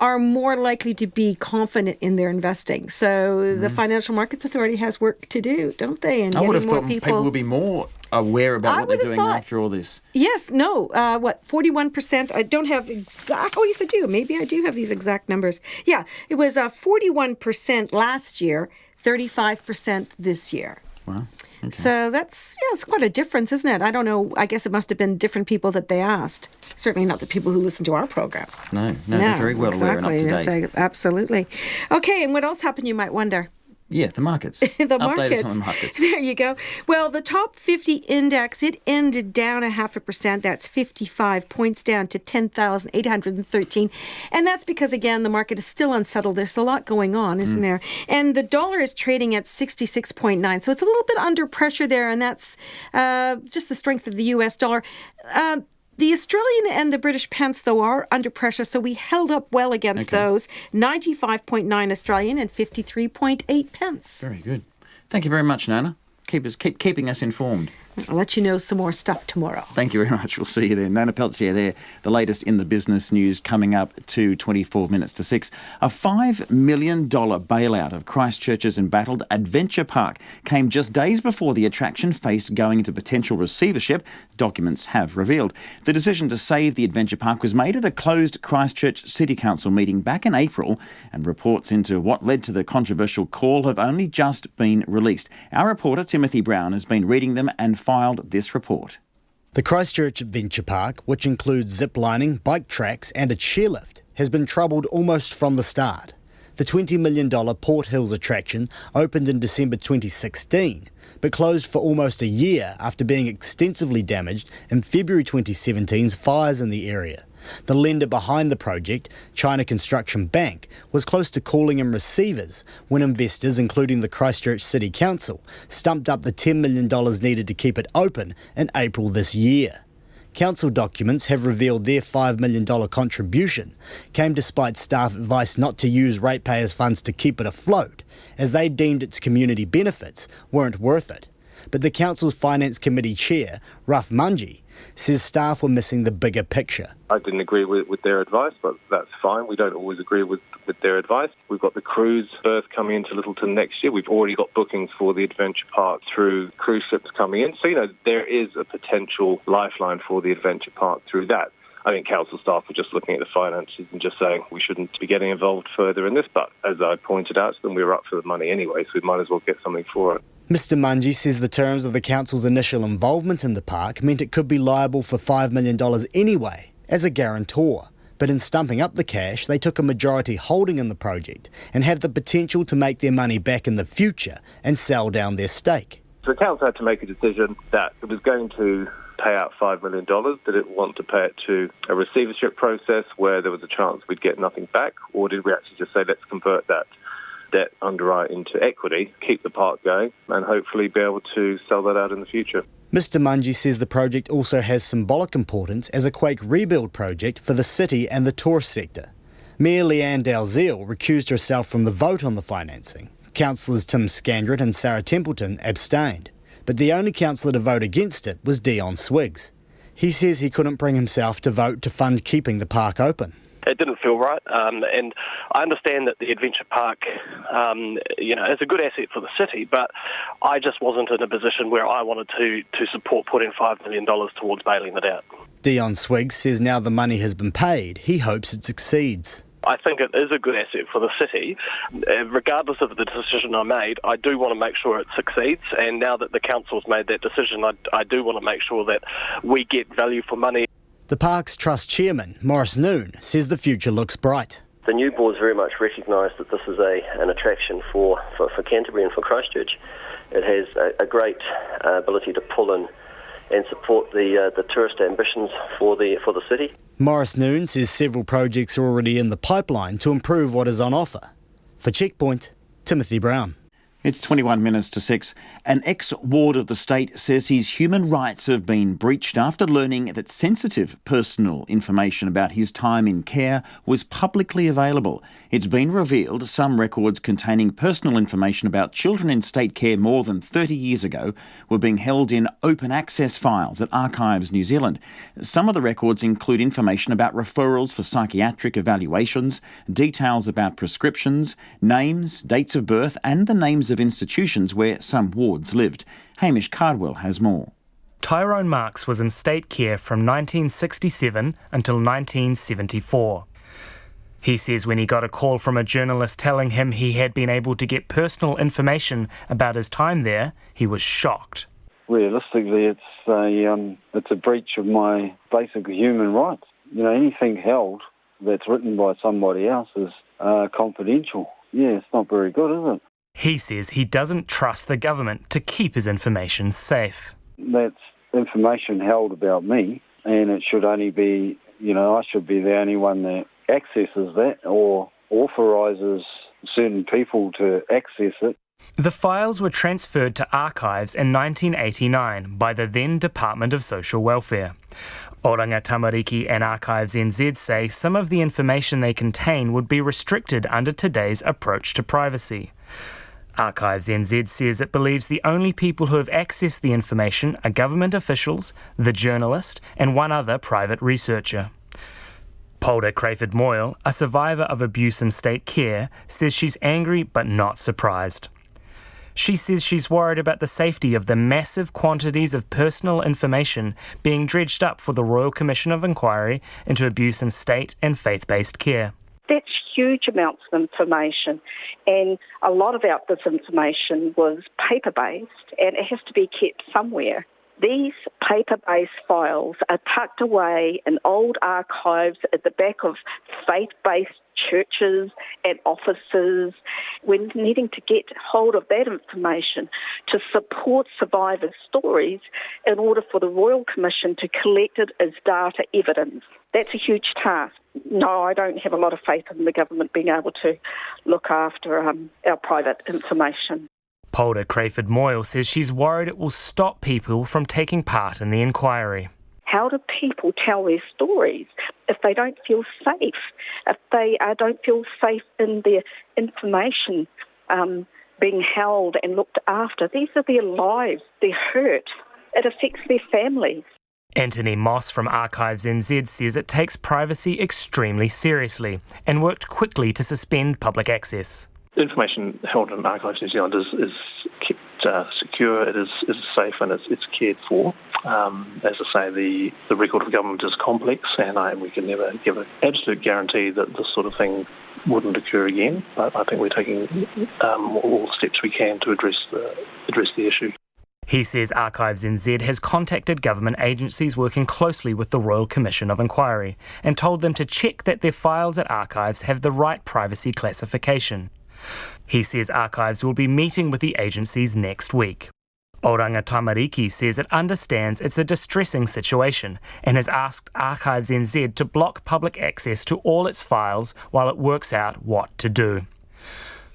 are more likely to be confident in their investing. So the Financial Markets Authority has work to do, don't they? And I would have more thought people would be more aware about what they're doing after all this. Yes, no, 41%? I don't have exact... Oh, yes, I do. Maybe I do have these exact numbers. Yeah, it was 41% last year, 35% this year. Wow. Okay. So it's quite a difference, isn't it? I don't know. I guess it must have been different people that they asked. Certainly not the people who listen to our program. No, they're very well aware and up to date. Yes, absolutely. Okay, and what else happened, you might wonder? Yeah, the markets. The markets. Update us on the markets. There you go. Well, the top 50 index, it ended down 0.5%. That's 55 points down to 10,813. And that's because, again, the market is still unsettled. There's a lot going on, isn't there? And the dollar is trading at 66.9. So it's a little bit under pressure there, and that's just the strength of the U.S. dollar. The Australian and the British pence, though, are under pressure, so we held up well against those. 95.9 Australian and 53.8 pence. Very good. Thank you very much, Nana. Keep keeping us informed. I'll let you know some more stuff tomorrow. Thank you very much. We'll see you there. Nana Peltier there. The latest in the business news coming up to 24 minutes to 6. A $5 million bailout of Christchurch's embattled Adventure Park came just days before the attraction faced going into potential receivership, documents have revealed. The decision to save the Adventure Park was made at a closed Christchurch City Council meeting back in April, and reports into what led to the controversial call have only just been released. Our reporter Timothy Brown has been reading them and filed this report. The Christchurch Adventure Park, which includes zip lining, bike tracks and a chairlift, has been troubled almost from the start. The $20 million Port Hills attraction opened in December 2016, but closed for almost a year after being extensively damaged in February 2017's fires in the area. The lender behind the project, China Construction Bank, was close to calling in receivers when investors, including the Christchurch City Council, stumped up the $10 million needed to keep it open in April this year. Council documents have revealed their $5 million contribution came despite staff advice not to use ratepayers' funds to keep it afloat, as they deemed its community benefits weren't worth it. But the Council's Finance Committee Chair, Ruff Mungie, says staff were missing the bigger picture. I didn't agree with their advice, but that's fine. We don't always agree with their advice. We've got the cruise berth coming into Littleton next year. We've already got bookings for the Adventure Park through cruise ships coming in. So, there is a potential lifeline for the Adventure Park through that. I think council staff were just looking at the finances and just saying we shouldn't be getting involved further in this. But as I pointed out to them, we were up for the money anyway, so we might as well get something for it. Mr Mungie says the terms of the council's initial involvement in the park meant it could be liable for $5 million anyway, as a guarantor. But in stumping up the cash, they took a majority holding in the project and have the potential to make their money back in the future and sell down their stake. So the council had to make a decision that it was going to pay out $5 million. Did it want to pay it to a receivership process where there was a chance we'd get nothing back, or did we actually just say let's convert that debt underwrite into equity, keep the park going, and hopefully be able to sell that out in the future? Mr Mungie says the project also has symbolic importance as a quake rebuild project for the city and the tourist sector. Mayor Leanne Dalziel recused herself from the vote on the financing. Councillors Tim Scandrett and Sarah Templeton abstained, but the only councillor to vote against it was Dion Swiggs. He says he couldn't bring himself to vote to fund keeping the park open. It didn't feel right, and I understand that the Adventure Park, is a good asset for the city, but I just wasn't in a position where I wanted to support putting $5 million towards bailing it out. Dion Swiggs says now the money has been paid, he hopes it succeeds. I think it is a good asset for the city. Regardless of the decision I made, I do want to make sure it succeeds, and now that the council's made that decision, I do want to make sure that we get value for money. The park's trust chairman, Morris Noon, says the future looks bright. The new board's very much recognised that this is an attraction for Canterbury and for Christchurch. It has a great ability to pull in and support the tourist ambitions for the city. Morris Noon says several projects are already in the pipeline to improve what is on offer. For Checkpoint, Timothy Brown. It's 21 minutes to 6. An ex-ward of the state says his human rights have been breached after learning that sensitive personal information about his time in care was publicly available. It's been revealed some records containing personal information about children in state care more than 30 years ago were being held in open access files at Archives New Zealand. Some of the records include information about referrals for psychiatric evaluations, details about prescriptions, names, dates of birth and the names of institutions where some wards lived. Hamish Cardwell has more. Tyrone Marks was in state care from 1967 until 1974. He says when he got a call from a journalist telling him he had been able to get personal information about his time there, he was shocked. Realistically, it's a breach of my basic human rights. You know, anything held that's written by somebody else is confidential. Yeah, it's not very good, is it? He says he doesn't trust the government to keep his information safe. That's information held about me, and it should only be, I should be the only one that accesses that or authorises certain people to access it. The files were transferred to Archives in 1989 by the then Department of Social Welfare. Oranga Tamariki and Archives NZ say some of the information they contain would be restricted under today's approach to privacy. Archives NZ says it believes the only people who have accessed the information are government officials, the journalist, and one other private researcher. Polder Crayford-Moyle, a survivor of abuse in state care, says she's angry but not surprised. She says she's worried about the safety of the massive quantities of personal information being dredged up for the Royal Commission of Inquiry into Abuse in State and Faith-Based Care. That's huge amounts of information, and a lot of this information was paper-based, and it has to be kept somewhere. These paper-based files are tucked away in old archives at the back of faith-based churches and offices. We're needing to get hold of that information to support survivors' stories in order for the Royal Commission to collect it as data evidence. That's a huge task. No, I don't have a lot of faith in the government being able to look after our private information. Polder Crayford-Moyle says she's worried it will stop people from taking part in the inquiry. How do people tell their stories if they don't feel safe, if they don't feel safe in their information being held and looked after? These are their lives, their hurt. It affects their families. Anthony Moss from Archives NZ says it takes privacy extremely seriously and worked quickly to suspend public access. Information held in Archives New Zealand is kept secure, it is safe and it's cared for. As I say, the record of government is complex and we can never give an absolute guarantee that this sort of thing wouldn't occur again, but I think we're taking all the steps we can to address the issue. He says Archives NZ has contacted government agencies working closely with the Royal Commission of Inquiry and told them to check that their files at Archives have the right privacy classification. He says Archives will be meeting with the agencies next week. Oranga Tamariki says it understands it's a distressing situation and has asked Archives NZ to block public access to all its files while it works out what to do.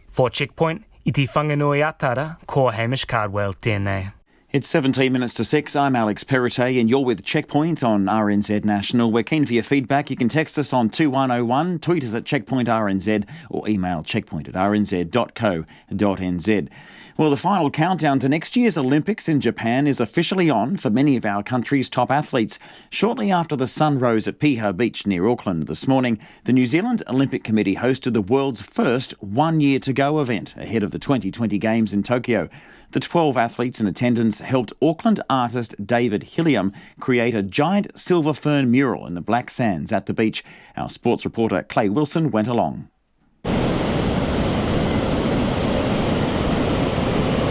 For Checkpoint, iti whanganui atara, ko Hamish Cardwell tēnei. It's 17 minutes to 6. I'm Alex Perrottet and you're with Checkpoint on RNZ National. We're keen for your feedback. You can text us on 2101, tweet us at CheckpointRNZ or email checkpoint@rnz.co.nz. Well, the final countdown to next year's Olympics in Japan is officially on for many of our country's top athletes. Shortly after the sun rose at Piha Beach near Auckland this morning, the New Zealand Olympic Committee hosted the world's first 1 year to go event ahead of the 2020 Games in Tokyo. The 12 athletes in attendance helped Auckland artist David Hilliam create a giant silver fern mural in the black sands at the beach. Our sports reporter Clay Wilson went along.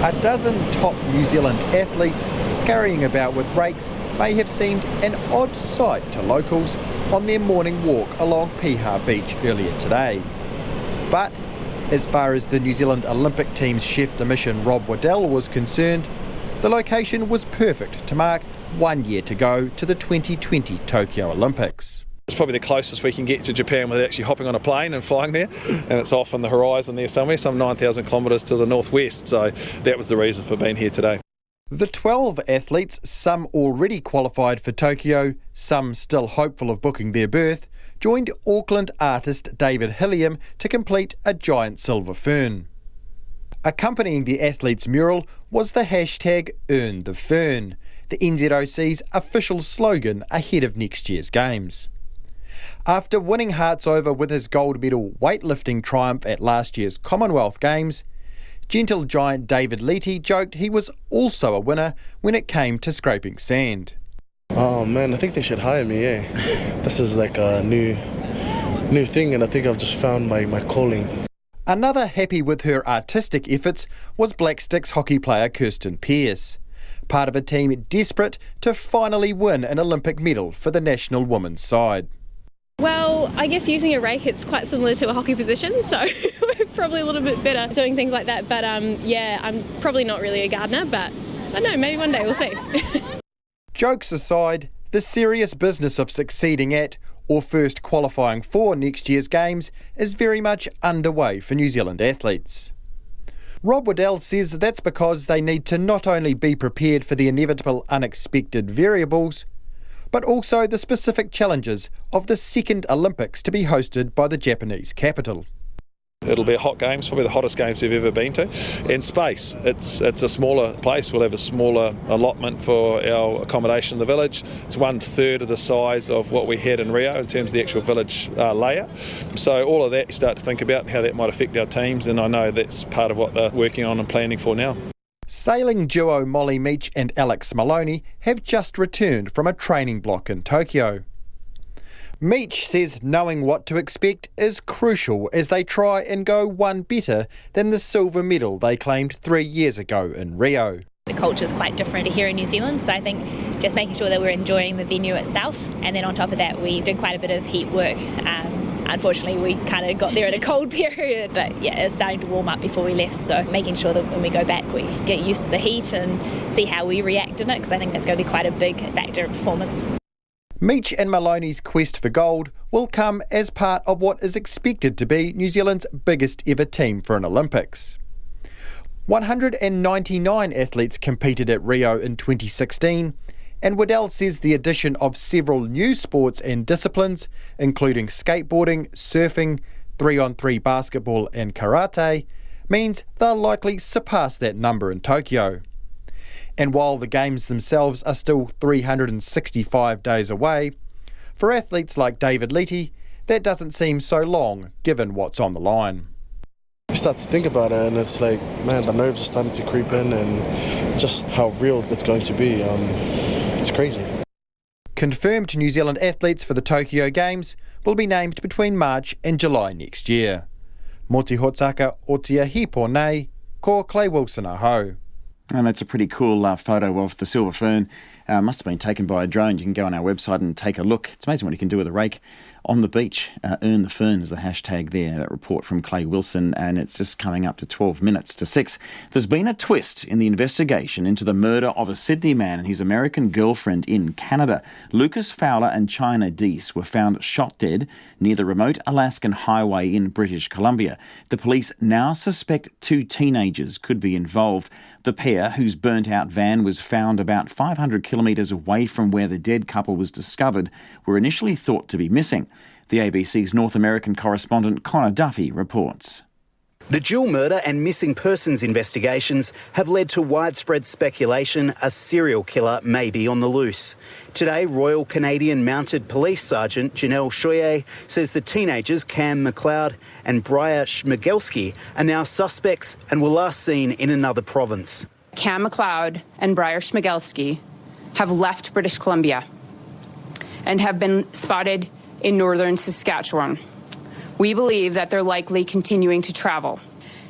A dozen top New Zealand athletes scurrying about with rakes may have seemed an odd sight to locals on their morning walk along Piha Beach earlier today. But as far as the New Zealand Olympic team's chef de mission Rob Waddell was concerned, the location was perfect to mark 1 year to go to the 2020 Tokyo Olympics. It's probably the closest we can get to Japan without actually hopping on a plane and flying there, and it's off on the horizon there somewhere, some 9,000 kilometres to the northwest, so that was the reason for being here today. The 12 athletes, some already qualified for Tokyo, some still hopeful of booking their berth, joined Auckland artist David Hilliam to complete a giant silver fern. Accompanying the athletes' mural was the hashtag Earn the Fern, the NZOC's official slogan ahead of next year's Games. After winning hearts over with his gold medal weightlifting triumph at last year's Commonwealth Games, gentle giant David Leety joked he was also a winner when it came to scraping sand. Oh man, I think they should hire me, This is like a new thing, and I think I've just found my calling. Another happy with her artistic efforts was Black Sticks hockey player Kirsten Pearce, part of a team desperate to finally win an Olympic medal for the national women's side. Well, I guess using a rake, it's quite similar to a hockey position, so we're probably a little bit better doing things like that. But yeah, I'm probably not really a gardener, but I don't know, maybe one day, we'll see. Jokes aside, the serious business of succeeding at, or first qualifying for next year's Games is very much underway for New Zealand athletes. Rob Waddell says that's because they need to not only be prepared for the inevitable unexpected variables, but also the specific challenges of the second Olympics to be hosted by the Japanese capital. It'll be a hot Games, probably the hottest Games we've ever been to. And space, it's a smaller place. We'll have a smaller allotment for our accommodation in the village. It's 1/3 of the size of what we had in Rio in terms of the actual village layout. So all of that you start to think about and how that might affect our teams, and I know that's part of what they're working on and planning for now. Sailing duo Molly Meach and Alex Maloney have just returned from a training block in Tokyo. Meach says knowing what to expect is crucial as they try and go one better than the silver medal they claimed 3 years ago in Rio. The culture is quite different here in New Zealand, so I think just making sure that we're enjoying the venue itself, and then on top of that we did quite a bit of heat work. Unfortunately, we kind of got there in a cold period, but yeah, it was starting to warm up before we left, so making sure that when we go back we get used to the heat and see how we react in it, because I think that's going to be quite a big factor in performance. Meach and Maloney's quest for gold will come as part of what is expected to be New Zealand's biggest ever team for an Olympics. 199 athletes competed at Rio in 2016, and Waddell says the addition of several new sports and disciplines, including skateboarding, surfing, 3-on-3 basketball and karate, means they'll likely surpass that number in Tokyo. And while the Games themselves are still 365 days away, for athletes like David Leety, that doesn't seem so long given what's on the line. You start to think about it and it's like, man, the nerves are starting to creep in, and just how real it's going to be. It's crazy. Confirmed New Zealand athletes for the Tokyo Games will be named between March and July next year. Moti hotaka o tia hipo nei, ko Clay Wilson aho. And that's a pretty cool photo of the silver fern. Must have been taken by a drone. You can go on our website and take a look. It's amazing what you can do with a rake on the beach. Earn the fern is the hashtag there, that report from Clay Wilson, and it's just coming up to 12 minutes to 6. There's been a twist in the investigation into the murder of a Sydney man and his American girlfriend in Canada. Lucas Fowler and China Deese were found shot dead near the remote Alaskan highway in British Columbia. The police now suspect 2 teenagers could be involved. The pair, whose burnt-out van was found about 500 kilometres away from where the dead couple was discovered, were initially thought to be missing. The ABC's North American correspondent Connor Duffy reports. The dual murder and missing persons investigations have led to widespread speculation a serial killer may be on the loose. Today, Royal Canadian Mounted Police Sergeant Janelle Shoye says the teenagers Cam McLeod and Briar Schmigelski are now suspects and were last seen in another province. Cam McLeod and Briar Schmigelski have left British Columbia and have been spotted in northern Saskatchewan. We believe that they're likely continuing to travel.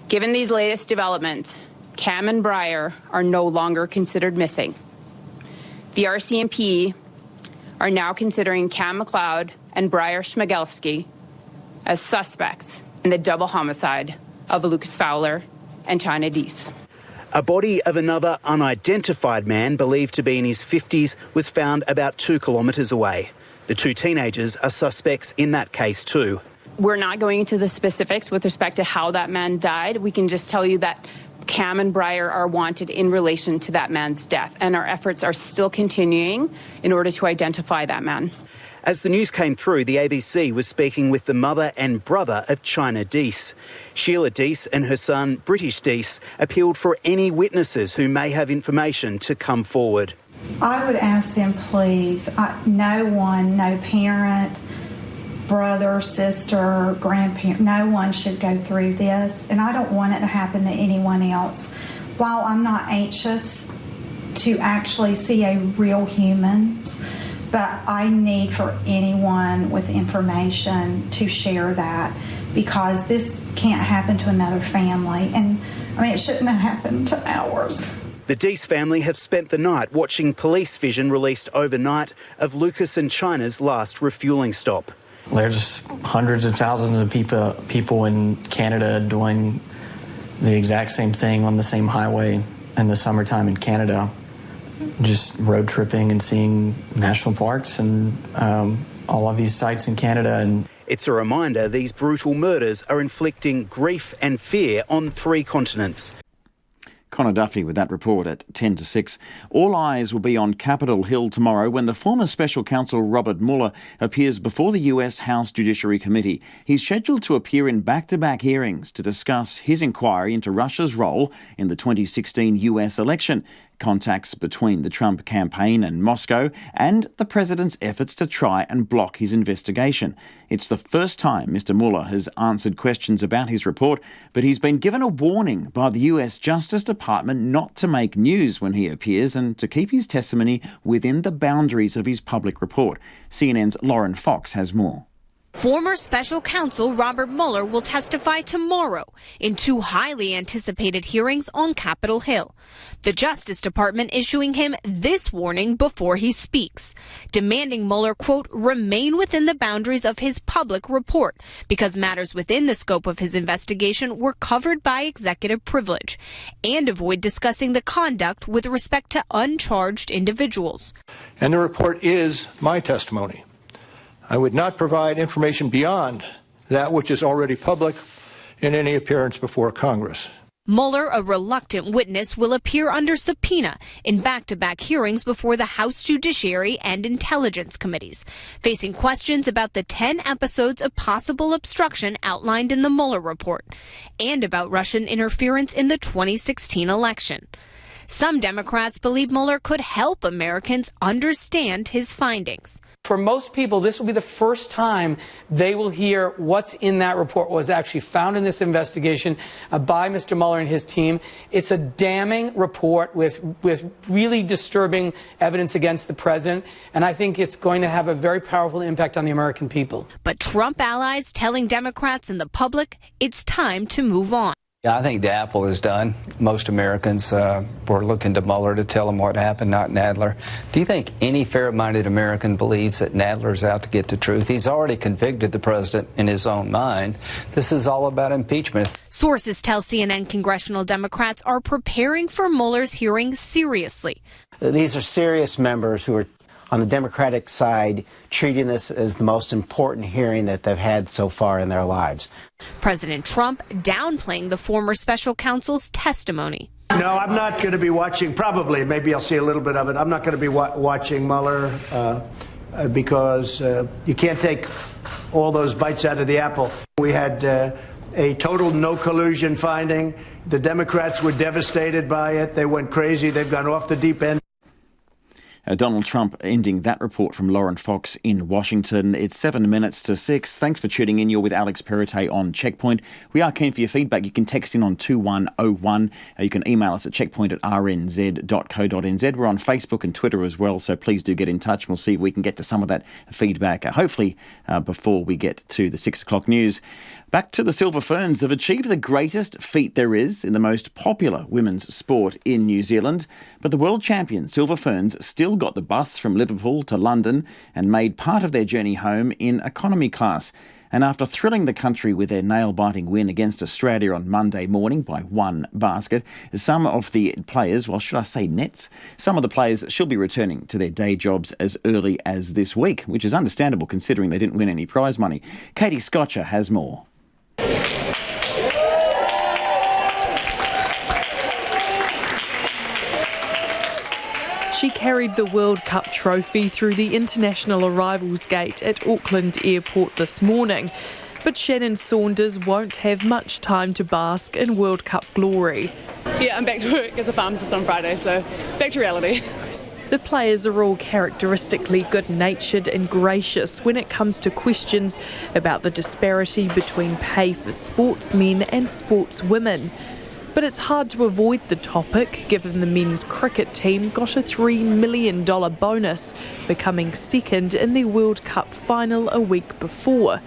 Given these latest developments, Cam and Briar are no longer considered missing. The RCMP are now considering Cam McLeod and Briar Schmigelski as suspects in the double homicide of Lucas Fowler and China Deese. A body of another unidentified man, believed to be in his 50s, was found about 2 kilometres away. The two teenagers are suspects in that case too. We're not going into the specifics with respect to how that man died. We can just tell you that Cam and Briar are wanted in relation to that man's death, and our efforts are still continuing in order to identify that man. As the news came through, the ABC was speaking with the mother and brother of China Deese. Sheila Deese and her son, British Deese, appealed for any witnesses who may have information to come forward. I would ask them, please, no one, no parent, brother, sister, grandparent, no one should go through this, and I don't want it to happen to anyone else. While I'm not anxious to actually see a real human, but I need for anyone with information to share that, because this can't happen to another family, and I mean, it shouldn't have happened to ours. The Deese family have spent the night watching police vision released overnight of Lucas and China's last refuelling stop. There's hundreds of thousands of people in Canada doing the exact same thing on the same highway in the summertime in Canada, just road tripping and seeing national parks and all of these sites in Canada. And it's a reminder these brutal murders are inflicting grief and fear on 3 continents. Connor Duffy with that report at 10 to 6. All eyes will be on Capitol Hill tomorrow when the former Special Counsel Robert Mueller appears before the US House Judiciary Committee. He's scheduled to appear in back-to-back hearings to discuss his inquiry into Russia's role in the 2016 US election, contacts between the Trump campaign and Moscow, and the president's efforts to try and block his investigation. It's the first time Mr. Mueller has answered questions about his report, but he's been given a warning by the US Justice Department not to make news when he appears and to keep his testimony within the boundaries of his public report. CNN's Lauren Fox has more. Former Special Counsel Robert Mueller will testify tomorrow in 2 highly anticipated hearings on Capitol Hill. The Justice Department issuing him this warning before he speaks, demanding Mueller, quote, remain within the boundaries of his public report because matters within the scope of his investigation were covered by executive privilege, and avoid discussing the conduct with respect to uncharged individuals. And the report is my testimony. I would not provide information beyond that which is already public in any appearance before Congress. Mueller, a reluctant witness, will appear under subpoena in back-to-back hearings before the House Judiciary and Intelligence Committees, facing questions about the 10 episodes of possible obstruction outlined in the Mueller report, and about Russian interference in the 2016 election. Some Democrats believe Mueller could help Americans understand his findings. For most people, this will be the first time they will hear what's in that report, what was actually found in this investigation by Mr. Mueller and his team. It's a damning report with really disturbing evidence against the president, and I think it's going to have a very powerful impact on the American people. But Trump allies telling Democrats and the public it's time to move on. Yeah, I think the apple is done. Most Americans were looking to Mueller to tell them what happened, not Nadler. Do you think any fair-minded American believes that Nadler's out to get the truth? He's already convicted the president in his own mind. This is all about impeachment. Sources tell CNN congressional Democrats are preparing for Mueller's hearing seriously. These are serious members who are on the Democratic side treating this as the most important hearing that they've had so far in their lives. President Trump downplaying the former special counsel's testimony. No, I'm not going to be watching, probably, maybe I'll see a little bit of it. I'm not going to be watching Mueller because you can't take all those bites out of the apple. We had a total no collusion finding. The Democrats were devastated by it. They went crazy. They've gone off the deep end. Donald Trump ending that report from Lauren Fox in Washington. It's 7 minutes to 6. Thanks for tuning in. You're with Alex Perrottet on Checkpoint. We are keen for your feedback. You can text in on 2101. You can email us at checkpoint@rnz.co.nz. We're on Facebook and Twitter as well, so please do get in touch. We'll see if we can get to some of that feedback, hopefully before we get to the 6 o'clock news. Back to the Silver Ferns. They've achieved the greatest feat there is in the most popular women's sport in New Zealand. But the world champion Silver Ferns still got the bus from Liverpool to London and made part of their journey home in economy class. And after thrilling the country with their nail-biting win against Australia on Monday morning by 1 basket, some of the players, well, should I say nets, some of the players should be returning to their day jobs as early as this week, which is understandable considering they didn't win any prize money. Katie Scotcher has more. She carried the World Cup trophy through the international arrivals gate at Auckland Airport this morning. But Shannon Saunders won't have much time to bask in World Cup glory. Yeah, I'm back to work as a pharmacist on Friday, so back to reality. The players are all characteristically good-natured and gracious when it comes to questions about the disparity between pay for sportsmen and sportswomen. But it's hard to avoid the topic, given the men's cricket team got a $3 million bonus for coming second in their World Cup final a week before.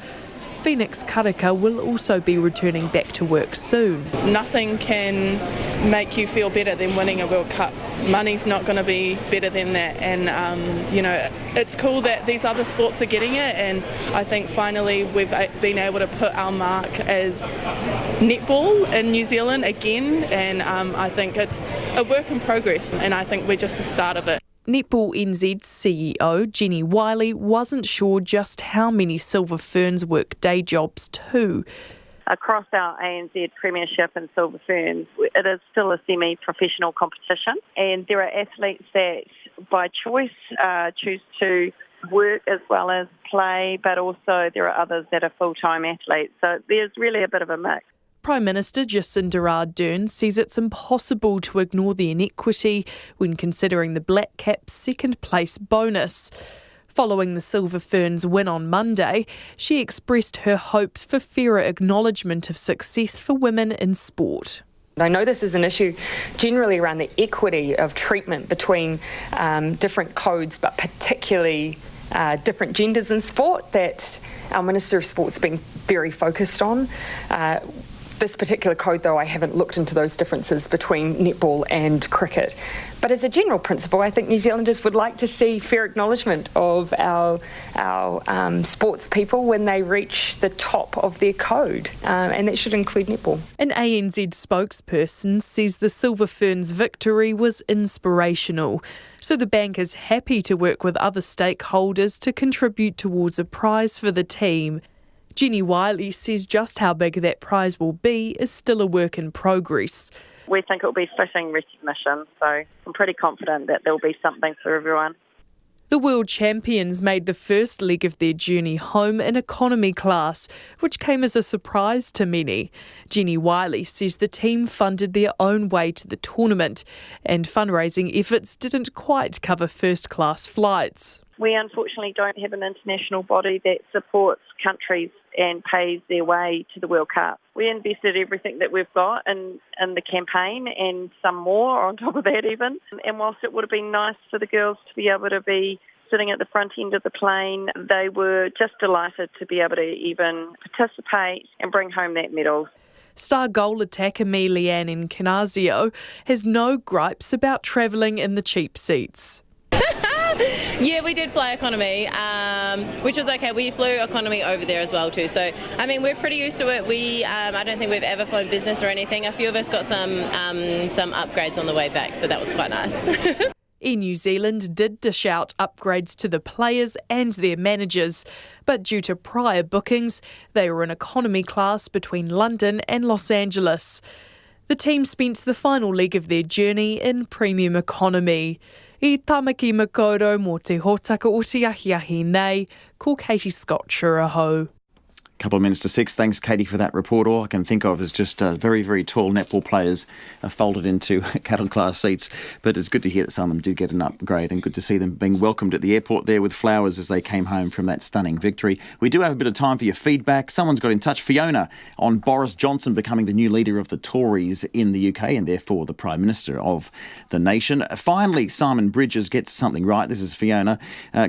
Phoenix Karaka will also be returning back to work soon. Nothing can make you feel better than winning a World Cup. Money's not going to be better than that, and it's cool that these other sports are getting it, and I think finally we've been able to put our mark as netball in New Zealand again, and I think it's a work in progress, and I think we're just the start of it. Netball NZ's CEO Jenny Wiley wasn't sure just how many Silver Ferns work day jobs too. Across our ANZ Premiership and Silver Ferns, it is still a semi-professional competition, and there are athletes that by choice choose to work as well as play, but also there are others that are full-time athletes, so there's really a bit of a mix. Prime Minister Jacinda Ardern says it's impossible to ignore the inequity when considering the Black Caps' second-place bonus. Following the Silver Ferns' win on Monday, she expressed her hopes for fairer acknowledgement of success for women in sport. I know this is an issue generally around the equity of treatment between different codes, but particularly different genders in sport that our Minister of Sport's been very focused on. This particular code, though, I haven't looked into those differences between netball and cricket. But as a general principle, I think New Zealanders would like to see fair acknowledgement of our sports people when they reach the top of their code, and that should include netball. An ANZ spokesperson says the Silver Ferns' victory was inspirational, so the bank is happy to work with other stakeholders to contribute towards a prize for the team. Jenny Wiley says just how big that prize will be is still a work in progress. We think it will be fitting recognition, so I'm pretty confident that there will be something for everyone. The world champions made the first leg of their journey home in economy class, which came as a surprise to many. Jenny Wiley says the team funded their own way to the tournament, and fundraising efforts didn't quite cover first-class flights. We unfortunately don't have an international body that supports countries and pays their way to the World Cup. We invested everything that we've got in the campaign and some more on top of that even. And whilst it would have been nice for the girls to be able to be sitting at the front end of the plane, they were just delighted to be able to even participate and bring home that medal. Star goal attacker Leanne Canazio has no gripes about travelling in the cheap seats. Yeah, we did fly economy, which was okay. We flew economy over there as well too. So, I mean, we're pretty used to it. I don't think we've ever flown business or anything. A few of us got some upgrades on the way back, so that was quite nice. Air New Zealand did dish out upgrades to the players and their managers, but due to prior bookings, they were in economy class between London and Los Angeles. The team spent the final leg of their journey in premium economy. I tamaki makoro mō te hōtaka o te ahiahi nei, ko Katie Scotcher aho. Couple of minutes to 6. Thanks, Katie, for that report. All I can think of is just very, very tall netball players folded into cattle class seats. But it's good to hear that some of them do get an upgrade, and good to see them being welcomed at the airport there with flowers as they came home from that stunning victory. We do have a bit of time for your feedback. Someone's got in touch, Fiona, on Boris Johnson becoming the new leader of the Tories in the UK and therefore the Prime Minister of the nation. Finally, Simon Bridges gets something right. This is Fiona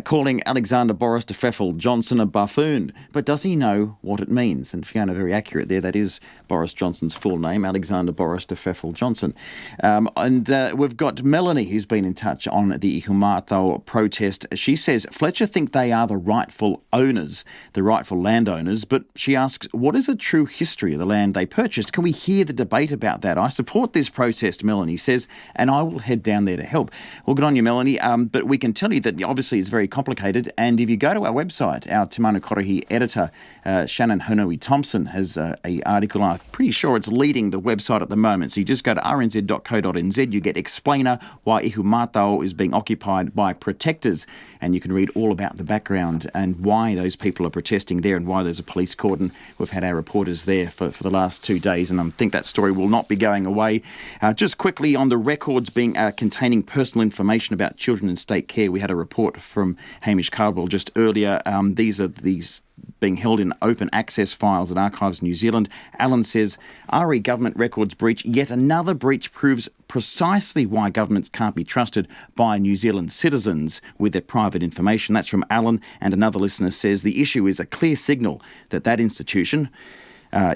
calling Alexander Boris de Pfeffel Johnson a buffoon. But does he know what it means? And Fiona, very accurate there. That is Boris Johnson's full name, Alexander Boris de Pfeffel Johnson. And we've got Melanie, who's been in touch on the Ihumātao protest. She says Fletcher think they are the rightful owners, the rightful landowners, but she asks, what is the true history of the land they purchased? Can we hear the debate about that? I support this protest, Melanie says, and I will head down there to help. Well, good on you, Melanie, but we can tell you that obviously it's very complicated, and if you go to our website, our Te Mana Korohi editor, Shannon Honui-Thompson, has an article. I'm pretty sure it's leading the website at the moment. So you just go to rnz.co.nz, you get Explainer why Ihumātao is being occupied by protectors, and you can read all about the background and why those people are protesting there and why there's a police cordon. We've had our reporters there for the last 2 days, and I think that story will not be going away. Just quickly on the records being containing personal information about children in state care, we had a report from Hamish Cardwell just earlier. These being held in open access files at Archives New Zealand. Alan says, RE government records breach. Yet another breach proves precisely why governments can't be trusted by New Zealand citizens with their private information. That's from Alan. And another listener says the issue is a clear signal that institution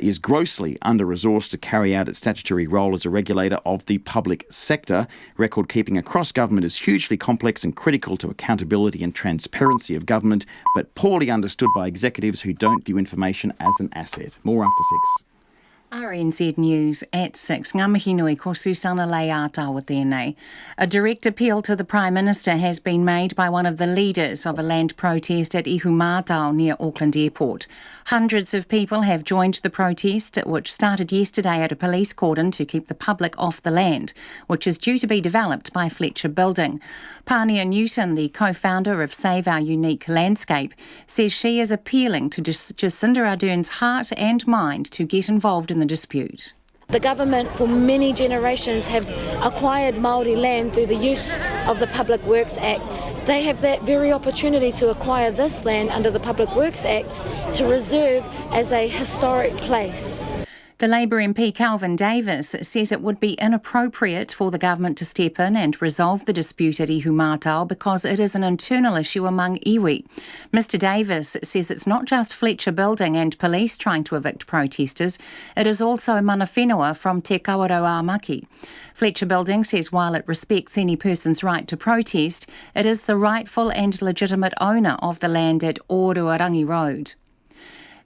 is grossly under-resourced to carry out its statutory role as a regulator of the public sector. Record keeping across government is hugely complex and critical to accountability and transparency of government, but poorly understood by executives who don't view information as an asset. More after 6. RNZ News at 6. Ngā mihi nui ko Susana Leātawa tēnei. A direct appeal to the Prime Minister has been made by one of the leaders of a land protest at Ihumātao near Auckland Airport. Hundreds of people have joined the protest, which started yesterday at a police cordon to keep the public off the land, which is due to be developed by Fletcher Building. Pania Newton, the co-founder of Save Our Unique Landscape, says she is appealing to Jacinda Ardern's heart and mind to get involved in the dispute. The government for many generations have acquired Māori land through the use of the Public Works Act. They have that very opportunity to acquire this land under the Public Works Act to reserve as a historic place. The Labour MP Calvin Davis says it would be inappropriate for the government to step in and resolve the dispute at Ihumātao because it is an internal issue among iwi. Mr Davis says it's not just Fletcher Building and police trying to evict protesters, it is also mana whenua from Te Kawarau Maki. Fletcher Building says while it respects any person's right to protest, it is the rightful and legitimate owner of the land at Oruarangi Road.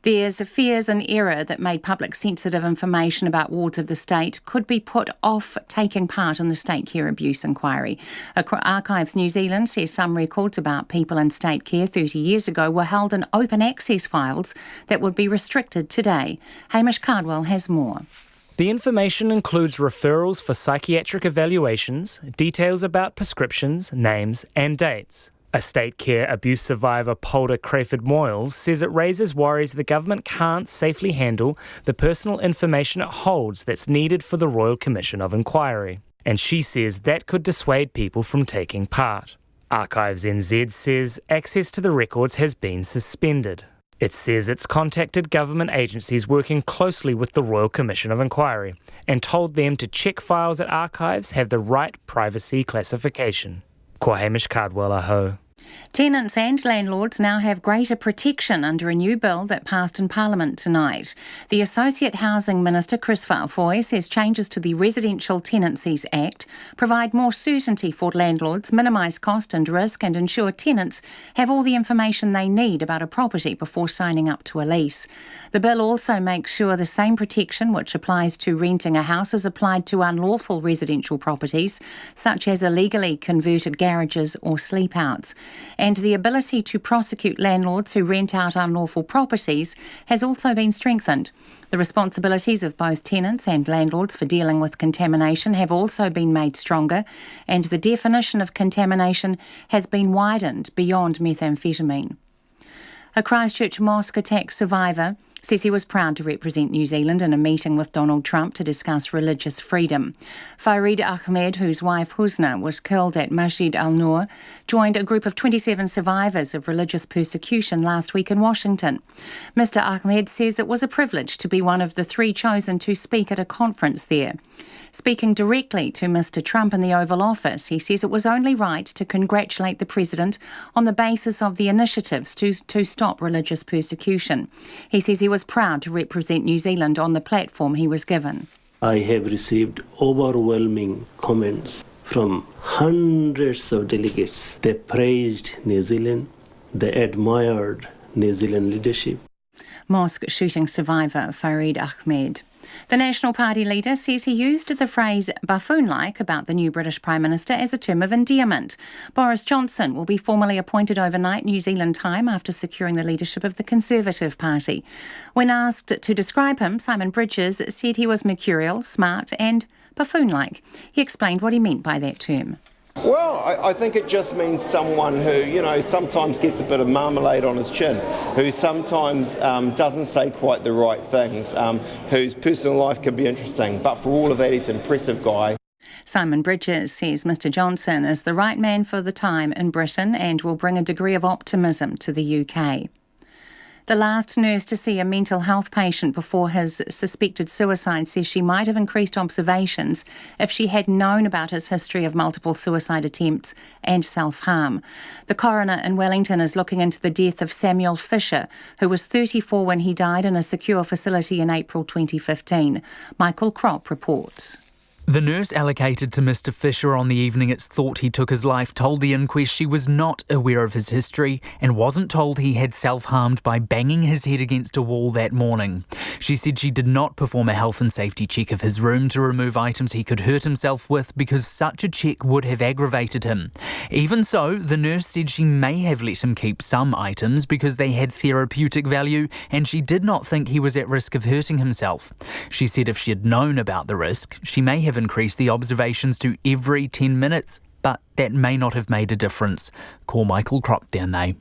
There's fears and error that made public sensitive information about wards of the state could be put off taking part in the state care abuse inquiry. Archives New Zealand says some records about people in state care 30 years ago were held in open access files that would be restricted today. Hamish Cardwell has more. The information includes referrals for psychiatric evaluations, details about prescriptions, names and dates. A state care abuse survivor, Polder Crayford-Moyles, says it raises worries the government can't safely handle the personal information it holds that's needed for the Royal Commission of Inquiry. And she says that could dissuade people from taking part. Archives NZ says access to the records has been suspended. It says it's contacted government agencies working closely with the Royal Commission of Inquiry and told them to check files at archives have the right privacy classification. Ko Hamish Cardwell aho. Tenants and landlords now have greater protection under a new bill that passed in Parliament tonight. The Associate Housing Minister, Chris Whaufoy, says changes to the Residential Tenancies Act provide more certainty for landlords, minimise cost and risk and ensure tenants have all the information they need about a property before signing up to a lease. The bill also makes sure the same protection which applies to renting a house is applied to unlawful residential properties, such as illegally converted garages or sleep-outs. And the ability to prosecute landlords who rent out unlawful properties has also been strengthened. The responsibilities of both tenants and landlords for dealing with contamination have also been made stronger, and the definition of contamination has been widened beyond methamphetamine. A Christchurch Mosque attack survivor says he was proud to represent New Zealand in a meeting with Donald Trump to discuss religious freedom. Farid Ahmed, whose wife Husna was killed at Masjid al-Nur, joined a group of 27 survivors of religious persecution last week in Washington. Mr Ahmed says it was a privilege to be one of the 3 chosen to speak at a conference there. Speaking directly to Mr Trump in the Oval Office, he says it was only right to congratulate the president on the basis of the initiatives to stop religious persecution. He says he was proud to represent New Zealand on the platform he was given. I have received overwhelming comments from hundreds of delegates. They praised New Zealand, they admired New Zealand leadership. Mosque shooting survivor Farid Ahmed. The National Party leader says he used the phrase buffoon-like about the new British Prime Minister as a term of endearment. Boris Johnson will be formally appointed overnight New Zealand time after securing the leadership of the Conservative Party. When asked to describe him, Simon Bridges said he was mercurial, smart and buffoon-like. He explained what he meant by that term. Well, I think it just means someone who, sometimes gets a bit of marmalade on his chin, who sometimes doesn't say quite the right things, whose personal life can be interesting, but for all of that, he's an impressive guy. Simon Bridges says Mr Johnson is the right man for the time in Britain and will bring a degree of optimism to the UK. The last nurse to see a mental health patient before his suspected suicide says she might have increased observations if she had known about his history of multiple suicide attempts and self-harm. The coroner in Wellington is looking into the death of Samuel Fisher, who was 34 when he died in a secure facility in April 2015. Michael Kropp reports. The nurse allocated to Mr Fisher on the evening it's thought he took his life told the inquest she was not aware of his history and wasn't told he had self-harmed by banging his head against a wall that morning. She said she did not perform a health and safety check of his room to remove items he could hurt himself with because such a check would have aggravated him. Even so, the nurse said she may have let him keep some items because they had therapeutic value and she did not think he was at risk of hurting himself. She said if she had known about the risk, she may have increased the observations to every 10 minutes, but that may not have made a difference. Call Michael Kropp down there.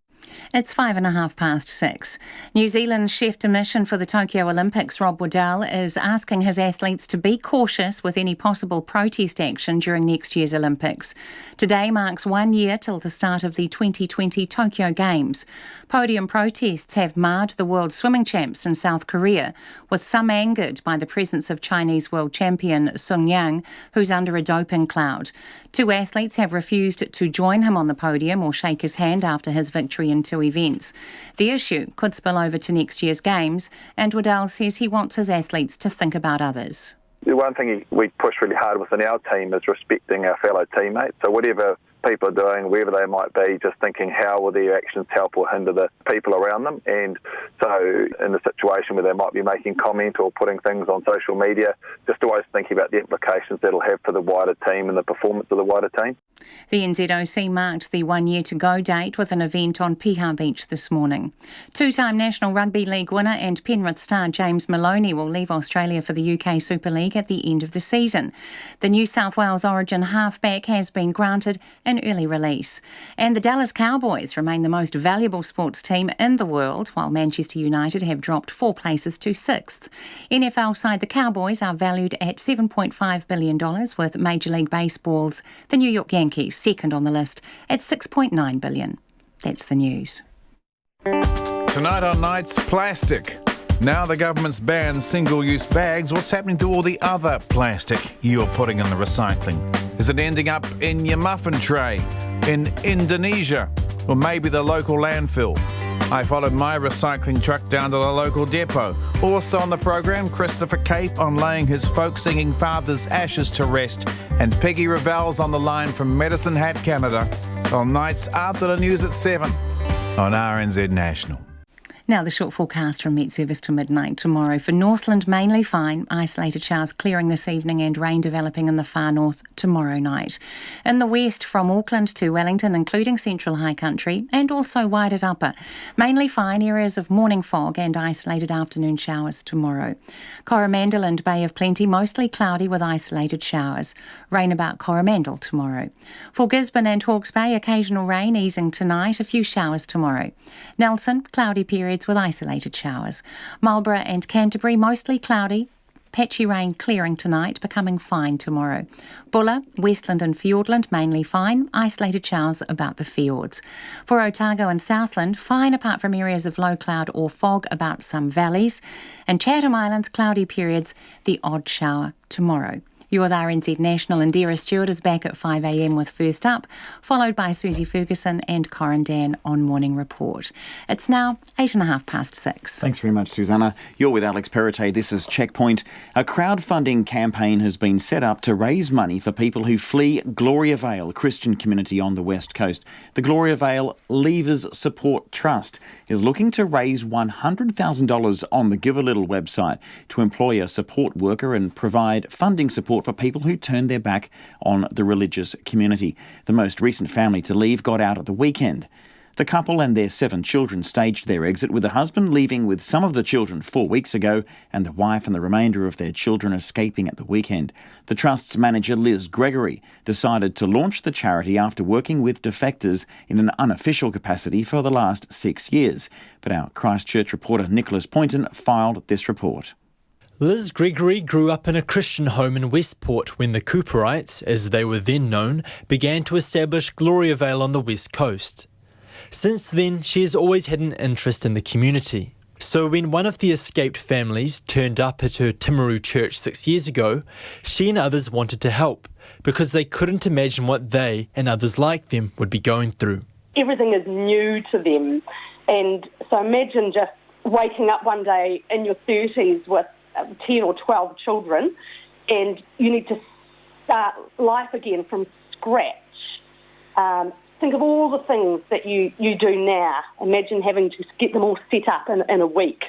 It's 6:05. New Zealand chef de mission for the Tokyo Olympics, Rob Waddell, is asking his athletes to be cautious with any possible protest action during next year's Olympics. Today marks 1 year till the start of the 2020 Tokyo Games. Podium protests have marred the world swimming champs in South Korea, with some angered by the presence of Chinese world champion Sun Yang, who's under a doping cloud. 2 athletes have refused to join him on the podium or shake his hand after his victory in 2 events. The issue could spill over to next year's Games, and Waddell says he wants his athletes to think about others. The one thing we push really hard within our team is respecting our fellow teammates. So whatever people are doing, wherever they might be, just thinking how will their actions help or hinder the people around them. And so in the situation where they might be making comment or putting things on social media, just always thinking about the implications that'll have for the wider team and the performance of the wider team. The NZOC marked the 1 year to go date with an event on Piha Beach this morning. 2-time National Rugby League winner and Penrith star James Maloney will leave Australia for the UK Super League at the end of the season. The New South Wales Origin halfback has been granted an early release. And the Dallas Cowboys remain the most valuable sports team in the world, while Manchester United have dropped 4 places to 6th. NFL side the Cowboys are valued at $7.5 billion, with Major League Baseball's the New York Yankees second on the list at $6.9 billion. That's the news. Tonight on Nights, plastic. Now the government's banned single-use bags. What's happening to all the other plastic you're putting in the recycling? Is it ending up in your muffin tray, in Indonesia, or maybe the local landfill? I followed my recycling truck down to the local depot. Also on the program, Christopher Cape on laying his folk-singing father's ashes to rest, and Peggy Ravel's on the line from Medicine Hat, Canada, on Nights after the news at 7 on RNZ National. Now the short forecast from Met Service to midnight tomorrow. For Northland, mainly fine. Isolated showers clearing this evening and rain developing in the far north tomorrow night. In the west, from Auckland to Wellington, including central high country and also Waiata Upper. Mainly fine, areas of morning fog and isolated afternoon showers tomorrow. Coromandel and Bay of Plenty, mostly cloudy with isolated showers. Rain about Coromandel tomorrow. For Gisborne and Hawke's Bay, occasional rain easing tonight, a few showers tomorrow. Nelson, cloudy periods with isolated showers. Marlborough and Canterbury, mostly cloudy. Patchy rain clearing tonight, becoming fine tomorrow. Bulla, Westland and Fiordland, mainly fine. Isolated showers about the fjords. For Otago and Southland, fine apart from areas of low cloud or fog about some valleys. And Chatham Islands, cloudy periods, the odd shower tomorrow. You're with RNZ National, and Dara Stewart is back at 5 a.m. with First Up, followed by Susie Ferguson and Corin Dan on Morning Report. It's now 6:08. Thanks very much, Susanna. You're with Alex Perrottet. This is Checkpoint. A crowdfunding campaign has been set up to raise money for people who flee Gloria Vale Christian community on the West Coast. The Gloria Vale Leavers Support Trust is looking to raise $100,000 on the Give a Little website to employ a support worker and provide funding support for people who turn their back on the religious community. The most recent family to leave got out at the weekend. The couple and their 7 children staged their exit, with the husband leaving with some of the children 4 weeks ago and the wife and the remainder of their children escaping at the weekend. The Trust's manager, Liz Gregory, decided to launch the charity after working with defectors in an unofficial capacity for the last 6 years. But our Christchurch reporter Nicholas Poynton filed this report. Liz Gregory grew up in a Christian home in Westport when the Cooperites, as they were then known, began to establish Gloria Vale on the West Coast. Since then, she has always had an interest in the community. So when one of the escaped families turned up at her Timaru church 6 years ago, she and others wanted to help because they couldn't imagine what they and others like them would be going through. Everything is new to them, and so imagine just waking up one day in your 30s with 10 or 12 children, and you need to start life again from scratch. Think of all the things that you do now. Imagine having to get them all set up in a week.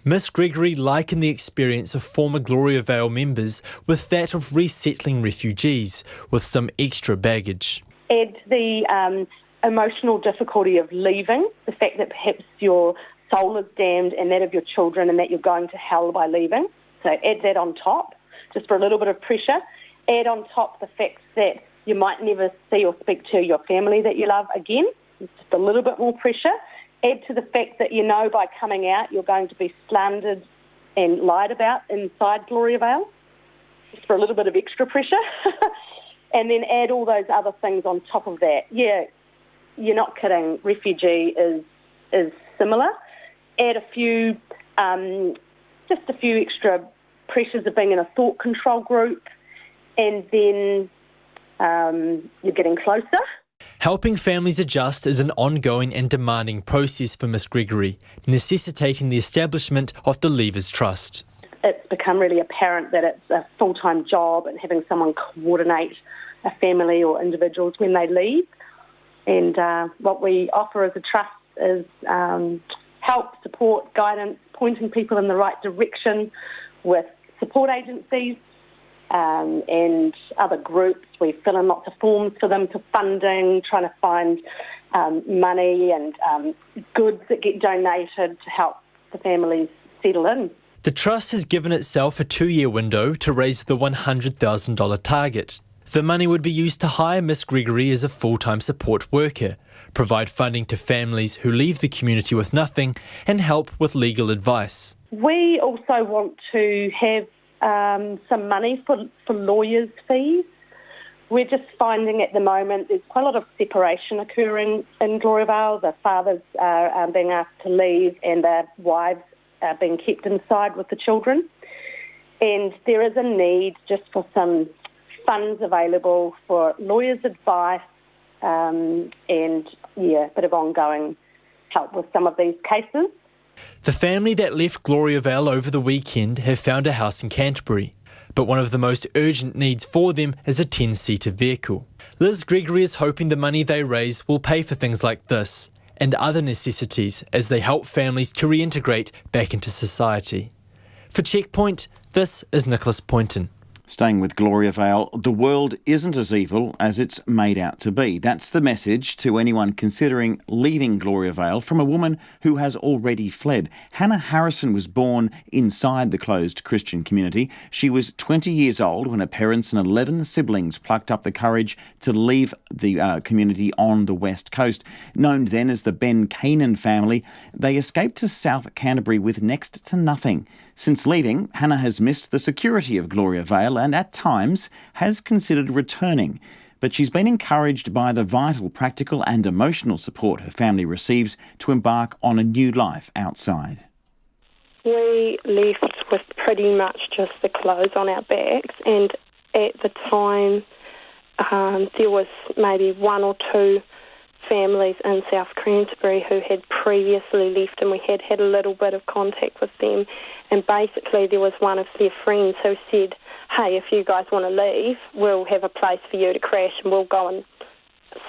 Miss Gregory likened the experience of former Gloria Vale members with that of resettling refugees with some extra baggage. Add the emotional difficulty of leaving, the fact that perhaps your soul is damned and that of your children, and that you're going to hell by leaving. So add that on top, just for a little bit of pressure. Add on top the fact that you might never see or speak to your family that you love again. It's just a little bit more pressure. Add to the fact that you know by coming out you're going to be slandered and lied about inside Gloria Vale, just for a little bit of extra pressure. And then add all those other things on top of that. Yeah, you're not kidding. Refugee is similar. Add a few, just a few extra pressures of being in a thought control group, and then you're getting closer. Helping families adjust is an ongoing and demanding process for Miss Gregory, necessitating the establishment of the Leavers Trust. It's become really apparent that it's a full-time job, and having someone coordinate a family or individuals when they leave. And what we offer as a trust is help, support, guidance, pointing people in the right direction with support agencies and other groups. We fill in lots of forms for them for funding, trying to find money and goods that get donated to help the families settle in. The Trust has given itself a 2-year window to raise the $100,000 target. The money would be used to hire Miss Gregory as a full-time support worker, provide funding to families who leave the community with nothing, and help with legal advice. We also want to have some money for lawyers' fees. We're just finding at the moment there's quite a lot of separation occurring in Gloria Vale. The fathers are being asked to leave and their wives are being kept inside with the children. And there is a need just for some funds available for lawyers' advice and, a bit of ongoing help with some of these cases. The family that left Gloria Vale over the weekend have found a house in Canterbury, but one of the most urgent needs for them is a 10-seater vehicle. Liz Gregory is hoping the money they raise will pay for things like this and other necessities as they help families to reintegrate back into society. For Checkpoint, this is Nicholas Poynton. Staying with Gloria Vale, the world isn't as evil as it's made out to be. That's the message to anyone considering leaving Gloria Vale from a woman who has already fled. Hannah Harrison was born inside the closed Christian community. She was 20 years old when her parents and 11 siblings plucked up the courage to leave the community on the West Coast. Known then as the Ben Canaan family, they escaped to South Canterbury with next to nothing. Since leaving, Hannah has missed the security of Gloria Vale and at times has considered returning. But she's been encouraged by the vital practical and emotional support her family receives to embark on a new life outside. We left with pretty much just the clothes on our backs, and at the time, there was maybe one or two families in South Cranberry who had previously left, and we had had a little bit of contact with them. And basically there was one of their friends who said, hey, if you guys want to leave, we'll have a place for you to crash and we'll go and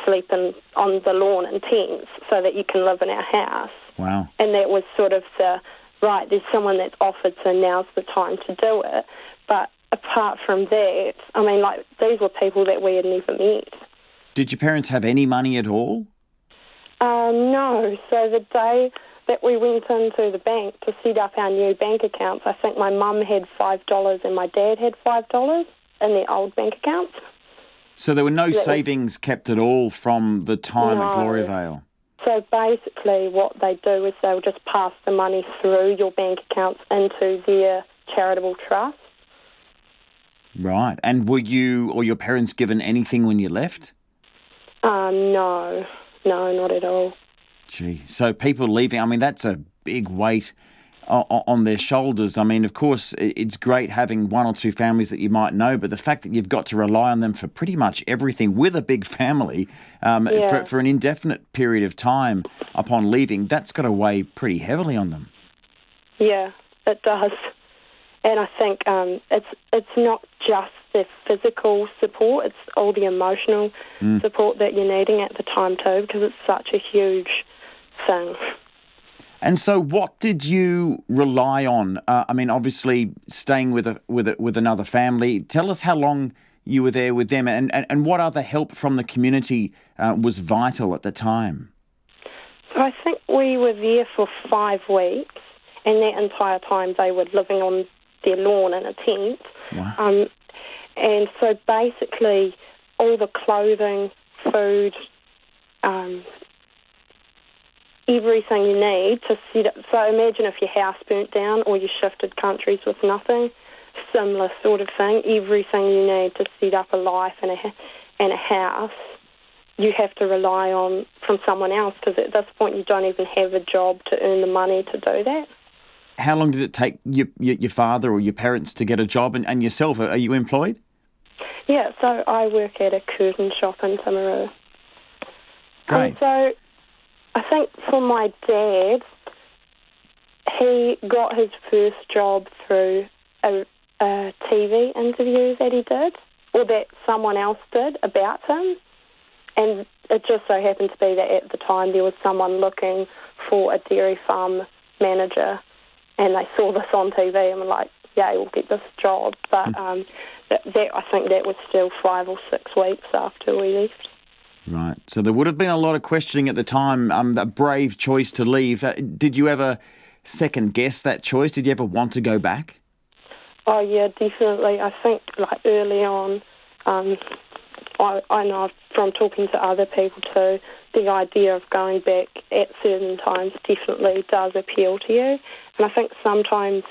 sleep on the lawn in tents so that you can live in our house. Wow. And that was sort of right, there's someone that's offered, so now's the time to do it. But apart from that, I mean, like, these were people that we had never met. Did your parents have any money at all? No. So the day that we went into the bank to set up our new bank accounts, I think my mum had $5 and my dad had $5 in their old bank accounts. So there were no savings kept at all from the time at Gloriavale? So basically what they do is they'll just pass the money through your bank accounts into their charitable trust. Right. And were you or your parents given anything when you left? No, not at all. Gee, so people leaving, I mean, that's a big weight on their shoulders. I mean, of course, it's great having one or two families that you might know, but the fact that you've got to rely on them for pretty much everything with a big family for an indefinite period of time upon leaving, that's got to weigh pretty heavily on them. Yeah, it does. And I think it's not just the physical support, it's all the emotional support that you're needing at the time too, because it's such a huge thing. And so what did you rely on? I mean, obviously staying with another family. Tell us how long you were there with them and what other help from the community was vital at the time. So I think we were there for 5 weeks, and that entire time they were living on their lawn in a tent. Wow. And so basically all the clothing, food, everything you need to set up. So imagine if your house burnt down or you shifted countries with nothing, similar sort of thing. Everything you need to set up a life and a house, you have to rely on from someone else, because at this point you don't even have a job to earn the money to do that. How long did it take your father or your parents to get a job, and yourself? Are you employed? Yeah, so I work at a curtain shop in Timaru. Great. So I think for my dad, he got his first job through a TV interview that he did, or that someone else did about him. And it just so happened to be that at the time there was someone looking for a dairy farm manager, and they saw this on TV and were like, yeah, we'll get this job. But I think that was still 5 or 6 weeks after we left. Right. So there would have been a lot of questioning at the time, that brave choice to leave. Did you ever second guess that choice? Did you ever want to go back? Oh, yeah, definitely. I think, like, early on, I know from talking to other people too, the idea of going back at certain times definitely does appeal to you. And I think sometimes,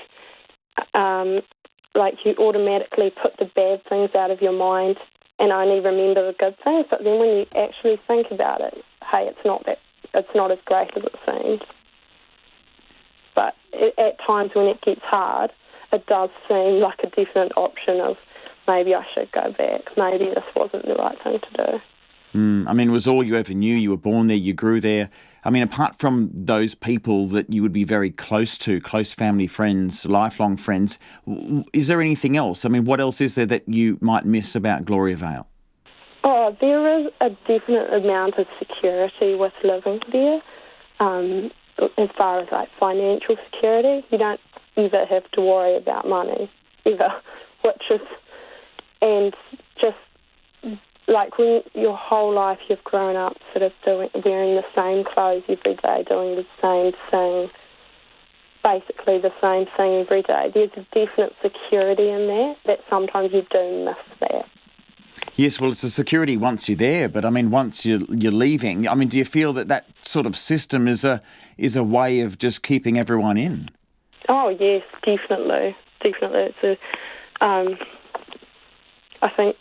like, you automatically put the bad things out of your mind and only remember the good things. But then when you actually think about it, hey, it's not as great as it seems. But at times when it gets hard, it does seem like a definite option of maybe I should go back. Maybe this wasn't the right thing to do. I mean, it was all you ever knew. You were born there, you grew there. I mean, apart from those people that you would be very close to, close family friends, lifelong friends, is there anything else? I mean, what else is there that you might miss about Gloriavale? Oh, there is a definite amount of security with living there. As far as, like, financial security, you don't ever have to worry about money, ever, and just, like, when your whole life you've grown up sort of wearing the same clothes every day, doing the same thing, basically the same thing every day. There's a definite security in that sometimes you do miss that. Yes, well, it's a security once you're there, but I mean, once you're leaving, I mean, do you feel that sort of system is a way of just keeping everyone in? Oh yes, definitely. It's I think,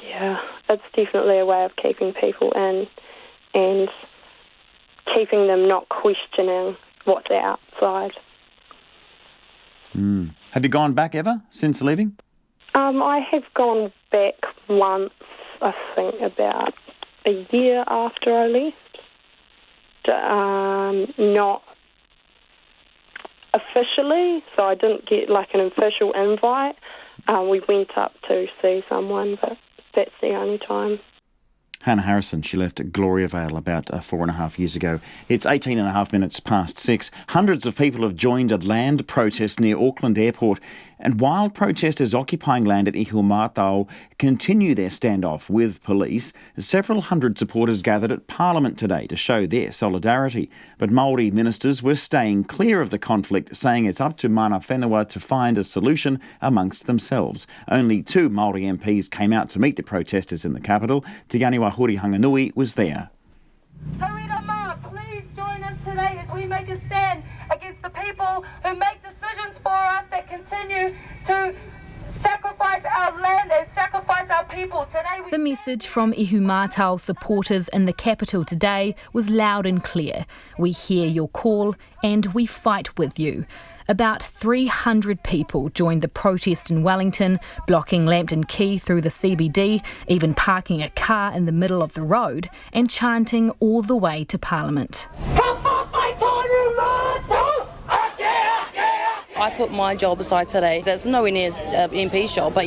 yeah, it's definitely a way of keeping people in and keeping them not questioning what's outside. Have you gone back ever since leaving? I have gone back once, I think about a year after I left. Not officially, so I didn't get like an official invite. We went up to see someone, but that's the only time. Hannah Harrison, she left Gloriavale about 4.5 years ago. It's 18.5 minutes past 6. Hundreds of people have joined a land protest near Auckland Airport, and while protesters occupying land at Ihumātao continue their standoff with police, several hundred supporters gathered at Parliament today to show their solidarity. But Maori ministers were staying clear of the conflict, saying it's up to mana whenua to find a solution amongst themselves. Only 2 Maori MPs came out to meet the protesters in the capital. Te Aniwa Huri Hanganui was there. Tawira Ma, please join us today as we make a stand against the people who make decisions for us that continue to sacrifice our land and sacrifice our people. Today The message from Ihumātao supporters in the capital today was loud and clear. We hear your call and we fight with you. About 300 people joined the protest in Wellington, blocking Lambton Quay through the CBD, even parking a car in the middle of the road and chanting all the way to Parliament. I put my job aside today. It's nowhere near MP's job, but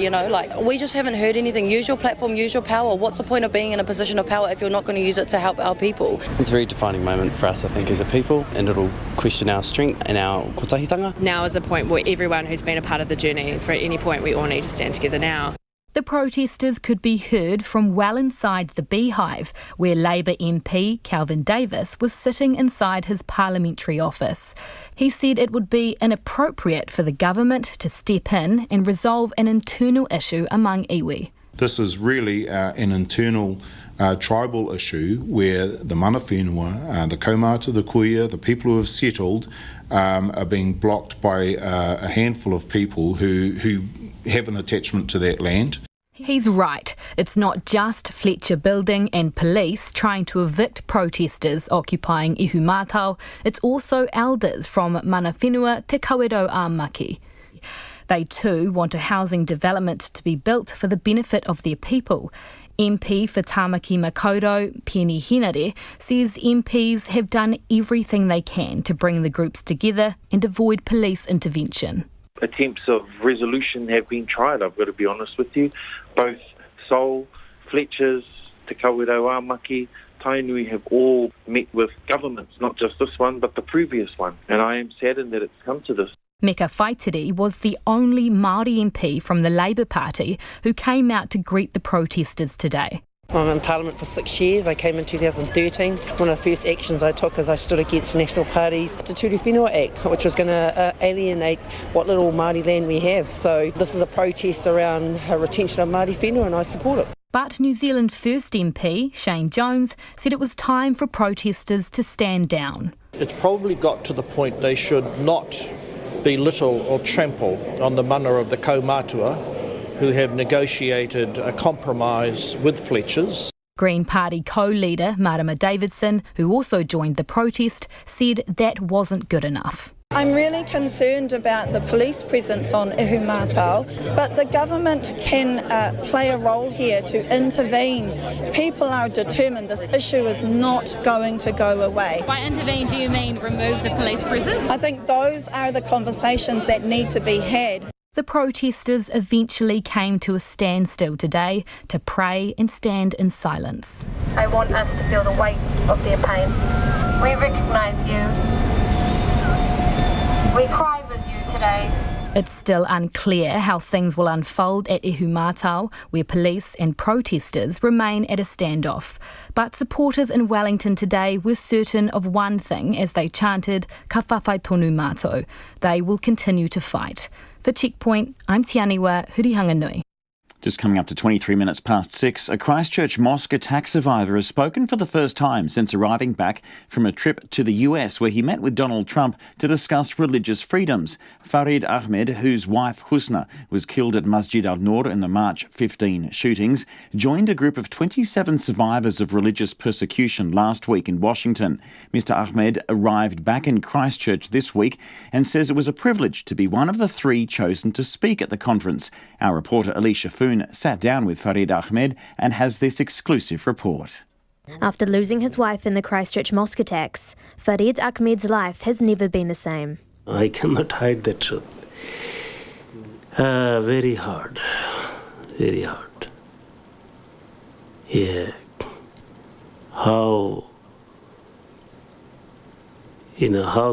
we just haven't heard anything. Use your platform, use your power. What's the point of being in a position of power if you're not going to use it to help our people? It's a very defining moment for us, I think, as a people, and it'll question our strength and our kotahitanga. Now is a point where everyone who's been a part of the journey, for at any point we all need to stand together now. The protesters could be heard from well inside the Beehive, where Labour MP Kelvin Davis was sitting inside his parliamentary office. He said it would be inappropriate for the government to step in and resolve an internal issue among iwi. This is really an internal tribal issue where the mana whenua, the kaumata, the kuia, the people who have settled are being blocked by a handful of people who have an attachment to that land. He's right. It's not just Fletcher Building and police trying to evict protesters occupying Ihumātao. It's also elders from mana whenua Te Kawerau-a-Maki. They too want a housing development to be built for the benefit of their people. MP for Tāmaki Makaurau, Penny Henare, says MPs have done everything they can to bring the groups together and avoid police intervention. Attempts of resolution have been tried, I've got to be honest with you. Both Seoul, Fletcher's, Te Kawerau-a-Maki, Tainui have all met with governments, not just this one, but the previous one. And I am saddened that it's come to this. Meka Whaitiri was the only Māori MP from the Labour Party who came out to greet the protesters today. I'm in Parliament for 6 years. I came in 2013. One of the first actions I took is I stood against National Party's Te Ture Whenua Act, which was going to alienate what little Māori land we have. So this is a protest around retention of Māori whenua, and I support it. But New Zealand First MP Shane Jones said it was time for protesters to stand down. It's probably got to the point they should not belittle or trample on the mana of the kaumatua, who have negotiated a compromise with Fletcher's. Green Party co-leader Marama Davidson, who also joined the protest, said that wasn't good enough. I'm really concerned about the police presence on Ihumātao, but the government can play a role here to intervene. People are determined this issue is not going to go away. By intervene, do you mean remove the police presence? I think those are the conversations that need to be had. The protesters eventually came to a standstill today to pray and stand in silence. I want us to feel the weight of their pain. We recognise you. We cry with you today. It's still unclear how things will unfold at Ihumātao, where police and protesters remain at a standoff. But supporters in Wellington today were certain of one thing as they chanted Ka whawhai tonu mātou. They will continue to fight. For Checkpoint, I'm Te Aniwa Huri Hanganui. Just coming up to 23 minutes past 6, a Christchurch Mosque attack survivor has spoken for the first time since arriving back from a trip to the US where he met with Donald Trump to discuss religious freedoms. Farid Ahmed, whose wife Husna was killed at Masjid al-Noor in the March 15 shootings, joined a group of 27 survivors of religious persecution last week in Washington. Mr Ahmed arrived back in Christchurch this week and says it was a privilege to be one of the 3 chosen to speak at the conference. Our reporter Alicia Foon sat down with Farid Ahmed and has this exclusive report. After losing his wife in the Christchurch mosque attacks, Farid Ahmed's life has never been the same. I cannot hide the truth. Very hard. Very hard. Yeah. How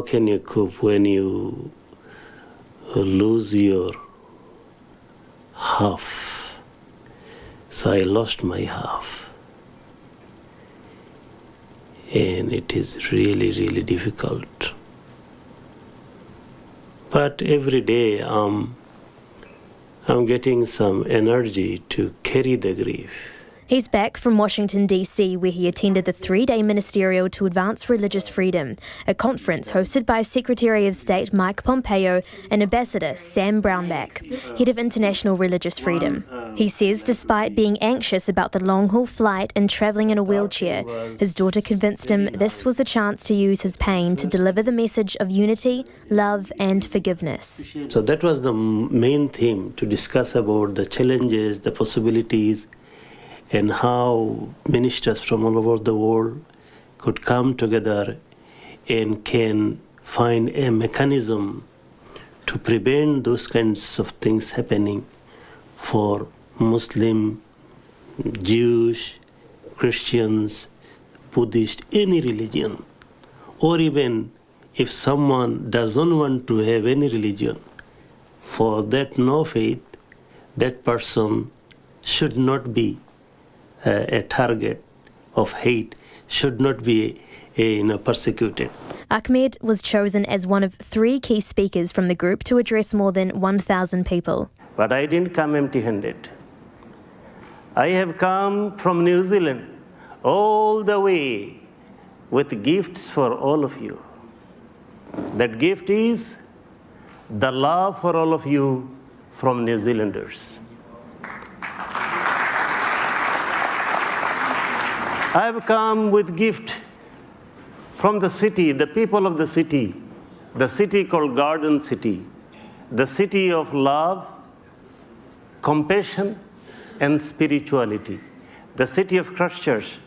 can you cope when you lose your half? So I lost my half. And it is really, really difficult. But every day I'm getting some energy to carry the grief. He's back from Washington, D.C., where he attended the 3-day Ministerial to Advance Religious Freedom, a conference hosted by Secretary of State Mike Pompeo and Ambassador Sam Brownback, head of International Religious Freedom. He says despite being anxious about the long-haul flight and travelling in a wheelchair, his daughter convinced him this was a chance to use his pain to deliver the message of unity, love and forgiveness. So that was the main theme, to discuss about the challenges, the possibilities, and how ministers from all over the world could come together and can find a mechanism to prevent those kinds of things happening for Muslim, Jewish, Christians, Buddhist, any religion. Or even if someone doesn't want to have any religion, for that no faith, that person should not be a target of hate, should not be persecuted. Ahmed was chosen as one of 3 key speakers from the group to address more than 1,000 people. But I didn't come empty-handed. I have come from New Zealand all the way with gifts for all of you. That gift is the love for all of you from New Zealanders. I have come with gift from the city, the people of the city called Garden City, the city of love, compassion, and spirituality, the city of Christchurch.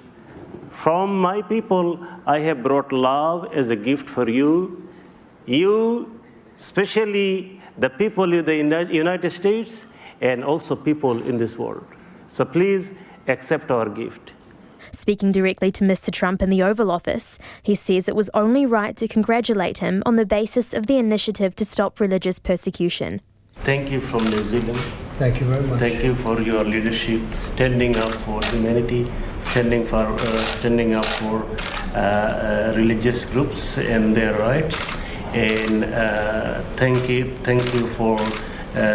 From my people, I have brought love as a gift for you. You, especially the people in the United States, and also people in this world. So please accept our gift. Speaking directly to Mr Trump in the Oval Office, he says it was only right to congratulate him on the basis of the initiative to stop religious persecution. Thank you from New Zealand. Thank you very much. Thank you for your leadership, standing up for humanity, standing up for religious groups and their rights. And thank you for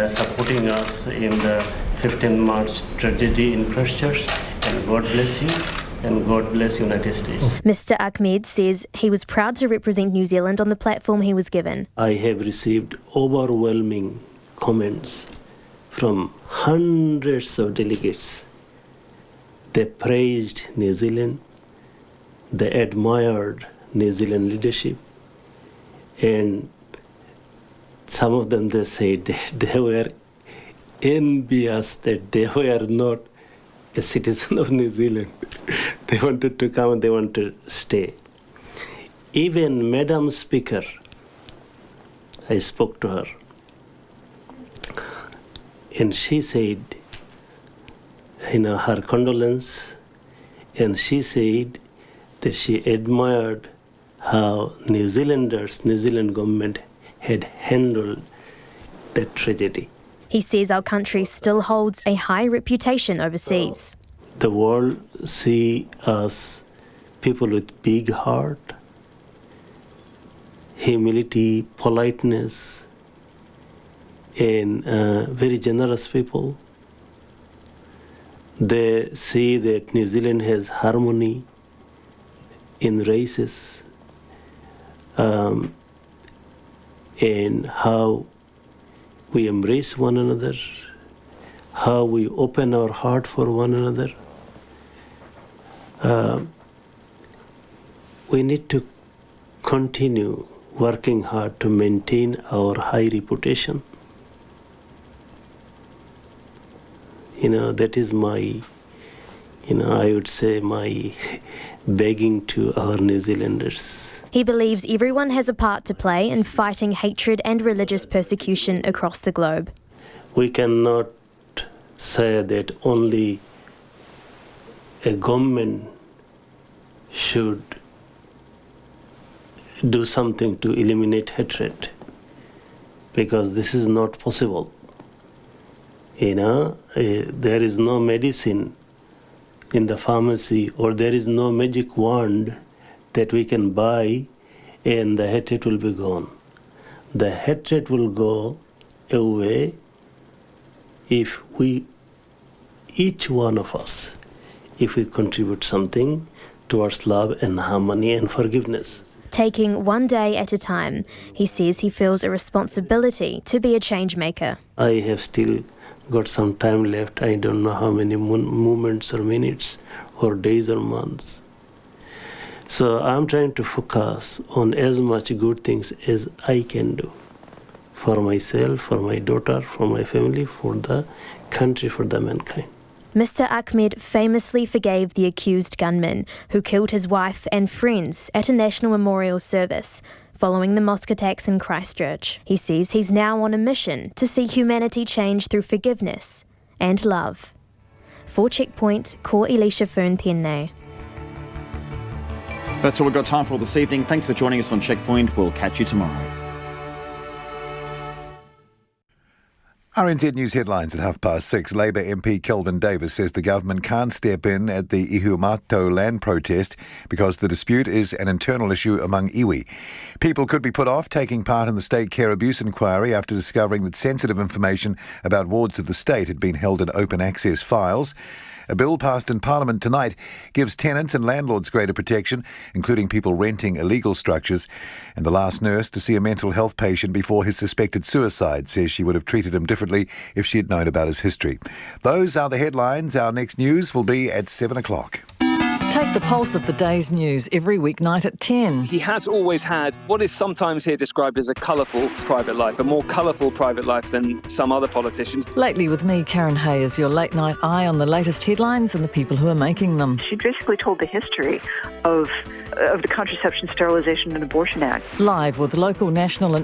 supporting us in the 15 March tragedy in Christchurch. And God bless you. And God bless United States. Mr Ahmed says he was proud to represent New Zealand on the platform he was given. I have received overwhelming comments from hundreds of delegates. They praised New Zealand, they admired New Zealand leadership, and some of them they said they were envious that they were not a citizen of New Zealand. They wanted to come and they wanted to stay. Even Madam Speaker, I spoke to her, and she said, her condolence, and she said that she admired how New Zealand government had handled that tragedy. He says our country still holds a high reputation overseas. The world see us people with big heart, humility, politeness, and very generous people. They see that New Zealand has harmony in races, and how we embrace one another, how we open our heart for one another. We need to continue working hard to maintain our high reputation. That is my, I would say my begging to our New Zealanders. He believes everyone has a part to play in fighting hatred and religious persecution across the globe. We cannot say that only a government should do something to eliminate hatred, because this is not possible. There is no medicine in the pharmacy, or there is no magic wand that we can buy and the hatred will be gone. The hatred will go away if each one of us, if we contribute something towards love and harmony and forgiveness. Taking one day at a time, he says he feels a responsibility to be a change maker. I have still got some time left. I don't know how many moments or minutes or days or months. So I'm trying to focus on as much good things as I can do for myself, for my daughter, for my family, for the country, for the mankind. Mr. Ahmed famously forgave the accused gunman who killed his wife and friends at a national memorial service following the mosque attacks in Christchurch. He says he's now on a mission to see humanity change through forgiveness and love. For Checkpoint, ko Elisha Fern tēnei. That's all we've got time for this evening. Thanks for joining us on Checkpoint. We'll catch you tomorrow. RNZ News headlines at 6:30. Labour MP Kelvin Davis says the government can't step in at the Ihumato land protest because the dispute is an internal issue among iwi. People could be put off taking part in the state care abuse inquiry after discovering that sensitive information about wards of the state had been held in open access files. A bill passed in Parliament tonight gives tenants and landlords greater protection, including people renting illegal structures. And the last nurse to see a mental health patient before his suspected suicide says she would have treated him differently if she had known about his history. Those are the headlines. Our next news will be at 7 o'clock. Take the pulse of the day's news every weeknight at 10. He has always had what is sometimes here described as a colourful private life, a more colourful private life than some other politicians. Lately with me, Karen Hayes, your late night eye on the latest headlines and the people who are making them. She basically told the history of the Contraception, Sterilisation and Abortion Act. Live with local, national and